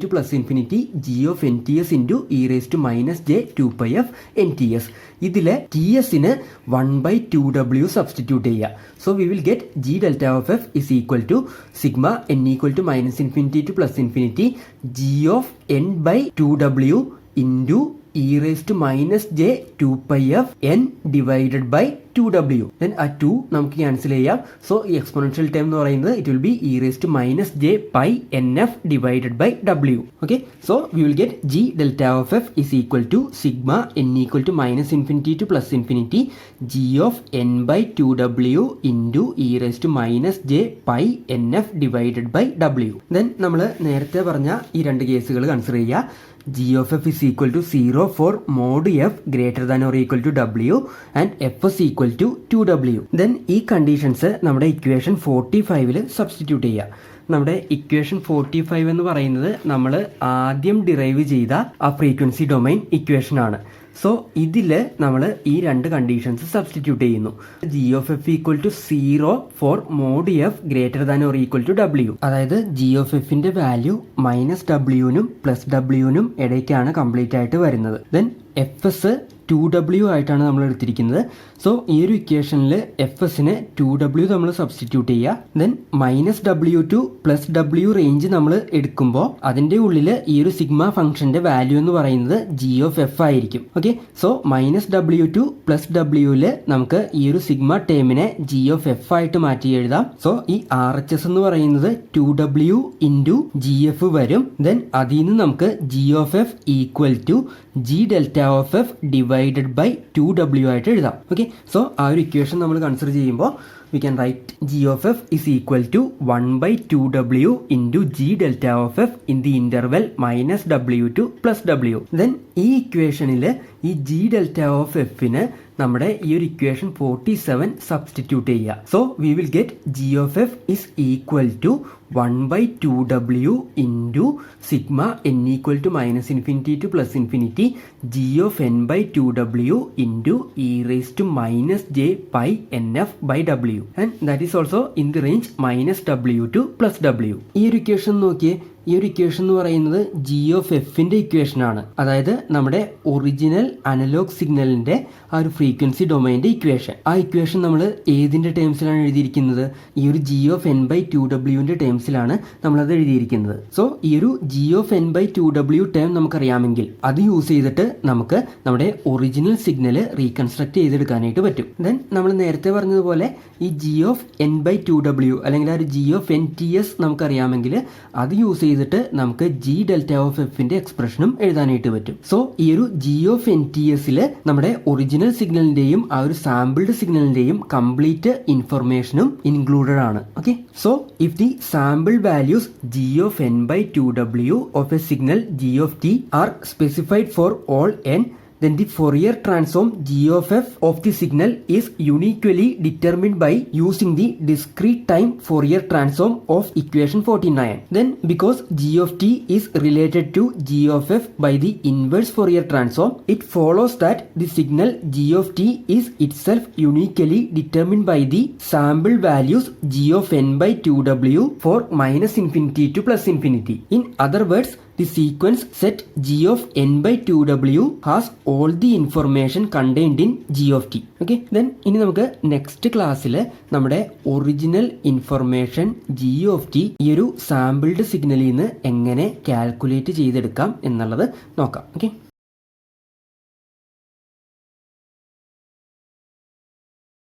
to +∞ G of N T S into E raise to -j2πf N T S. ഇതിലെ ടി എസിന് 1/2W സബ്സ്റ്റിറ്റ്യൂട്ട് ചെയ്യുക. So we will get G delta of F is equal to sigma N equal to -∞ to +∞ G of n/2W into E raise to -j2πf n divided by 2W. Then ആ 2 നമുക്ക് ക്യാൻസൽ ചെയ്യാം. സോ ഈ എക്സ്പോണൻഷ്യൽ ടേം എന്ന് പറയുന്നത് it will be E raise to -j/nf divided by W. Okay, so we will get G delta of F is equal to sigma N equal to -∞ to +∞ G of n/2W into E raise to -j/nf divided by W. Then നമ്മൾ നേരത്തെ പറഞ്ഞ ഈ രണ്ട് കേസുകൾ കൺസിഡർ ചെയ്യുക. G of F is equal to 0 for mod F greater than or equal to W and F S equal to 2W. Then ഈ കണ്ടീഷൻസ് നമ്മുടെ ഇക്വേഷൻ 45ൽ സബ്സ്റ്റിറ്റ്യൂട്ട് ചെയ്യുക. നമ്മുടെ ഇക്വേഷൻ 45 എന്ന് പറയുന്നത് നമ്മൾ ആദ്യം ഡിറൈവ് ചെയ്ത ആ ഫ്രീക്വൻസി ഡൊമൈൻ ഇക്വേഷൻ ആണ്. സോ ഇതിൽ നമ്മൾ ഈ രണ്ട് കണ്ടീഷൻസ് സബ്സ്റ്റിറ്റ്യൂട്ട് ചെയ്യുന്നു. G of F equal to 0 for mod F greater than or equal to W. അതായത് ജി ഓഫ് എഫിന്റെ വാല്യൂ -Wനും +Wനും ഇടയ്ക്കാണ് കംപ്ലീറ്റ് ആയിട്ട് വരുന്നത്. ദെൻ എഫ് എസ് 2W ആയിട്ടാണ് നമ്മൾ എടുത്തിരിക്കുന്നത്. സോ ഈ ഒരു ഇക്വേഷനിൽ എഫ് എസിന് 2W നമ്മൾ സബ്സ്റ്റിറ്റ്യൂട്ട് ചെയ്യുക. Then -W to +W range നമ്മൾ എടുക്കുമ്പോൾ അതിൻ്റെ ഉള്ളിൽ ഈ ഒരു സിഗ്മ ഫംഗ്ഷന്റെ വാല്യൂ എന്ന് പറയുന്നത് ജി ഓഫ് എഫ് ആയിരിക്കും. ഓക്കെ, സോ -W ടു +Wയിൽ നമുക്ക് ഈ ഒരു സിഗ്മ ടേമിനെ ജി ഓഫ് എഫ് ആയിട്ട് മാറ്റി എഴുതാം. സോ ഈ RHS എന്ന് പറയുന്നത് 2W ഇൻറ്റു ജി എഫ് വരും. ദെൻ അതിൽ നിന്ന് നമുക്ക് G of F equal to G delta of F divided by 2W ആയിട്ട് എഴുതാം. ഓക്കെ, സോ ആ ഒരു ഇക്വേഷൻ നമ്മൾ കൺസിഡർ ചെയ്യുമ്പോൾ we can write g of f is equal to 1 by 2w into g delta of f in the interval minus w to plus w. Then ഈ ഇക്വേഷനിൽ ഈ ജി ഡെൽറ്റ ഓഫ് എഫിന് നമ്മുടെ ഈ ഒരു ഇക്വേഷൻ 47 സബ്സ്റ്റിറ്റ്യൂട്ട് ചെയ്യുക. So we will get G of F is equal to 1 by 2w into sigma n equal to minus infinity to plus infinity g of n by 2w into e raised to minus j pi nf by w, and that is also in the range minus w to plus w. ഈ ഒരു ഇക്വേഷൻ നോക്കിയേ, ഈ ഒരു ഇക്വേഷൻ എന്ന് പറയുന്നത് ജി ഓഫ് എഫിന്റെ ഇക്വേഷൻ ആണ്. അതായത് നമ്മുടെ ഒറിജിനൽ അനലോഗ് സിഗ്നലിന്റെ ആ ഒരു ഫ്രീക്വൻസി ഡൊമൈൻ്റെ ഇക്വേഷൻ. ആ ഇക്വേഷൻ നമ്മൾ ഏതിന്റെ ടേംസിലാണ് എഴുതിയിരിക്കുന്നത്? ഈ ഒരു ജി ഓഫ് എൻ ബൈ 2wന്റെ ടേംസിലാണ് നമ്മളത് എഴുതിയിരിക്കുന്നത്. സോ ഈ ഒരു G of N by 2w term നമുക്കറിയാമെങ്കിൽ അത് യൂസ് ചെയ്തിട്ട് നമുക്ക് നമ്മുടെ ഒറിജിനൽ സിഗ്നൽ റീകൺസ്ട്രക്ട് ചെയ്തെടുക്കാനായിട്ട് പറ്റും. ദെൻ നമ്മൾ നേരത്തെ പറഞ്ഞതുപോലെ ഈ G of N by 2w അല്ലെങ്കിൽ ആ ഒരു G of N T S നമുക്കറിയാമെങ്കിൽ അത് യൂസ് ചെയ്തിട്ട് നമുക്ക് ജി ഡെൽറ്റ ഓഫ് എഫിന്റെ എക്സ്പ്രഷനും എഴുതാനായിട്ട് പറ്റും. സോ ഈ ഒരു ജി ഓഫ് എൻ ടി എസിൽ നമ്മുടെ ഒറിജിനൽ സിഗ്നലിന്റെയും ആ ഒരു സാമ്പിൾഡ് സിഗ്നലിന്റെയും കംപ്ലീറ്റ് ഇൻഫർമേഷനും ഇൻക്ലൂഡഡ് ആണ്. Okay, so if the sample values G of N by 2w of a signal G of T are specified for all N, then the Fourier transform g of f of the signal is uniquely determined by using the discrete time Fourier transform of equation 49. Then because g of t is related to g of f by the inverse Fourier transform, it follows that the signal g of t is itself uniquely determined by the sample values g of n by 2w for minus infinity to plus infinity. In other words, the sequence set g of n by 2w has all the information contained in g of t. Okay, then ഇനി നമുക്ക് നെക്സ്റ്റ് ക്ലാസ്സിൽ നമ്മുടെ original information g of t ഈ ഒരു സാമ്പിൾഡ് സിഗ്നലിൽ നിന്ന് എങ്ങനെ കാൽക്കുലേറ്റ് ചെയ്തെടുക്കാം എന്നുള്ളത് നോക്കാം. ഓക്കെ.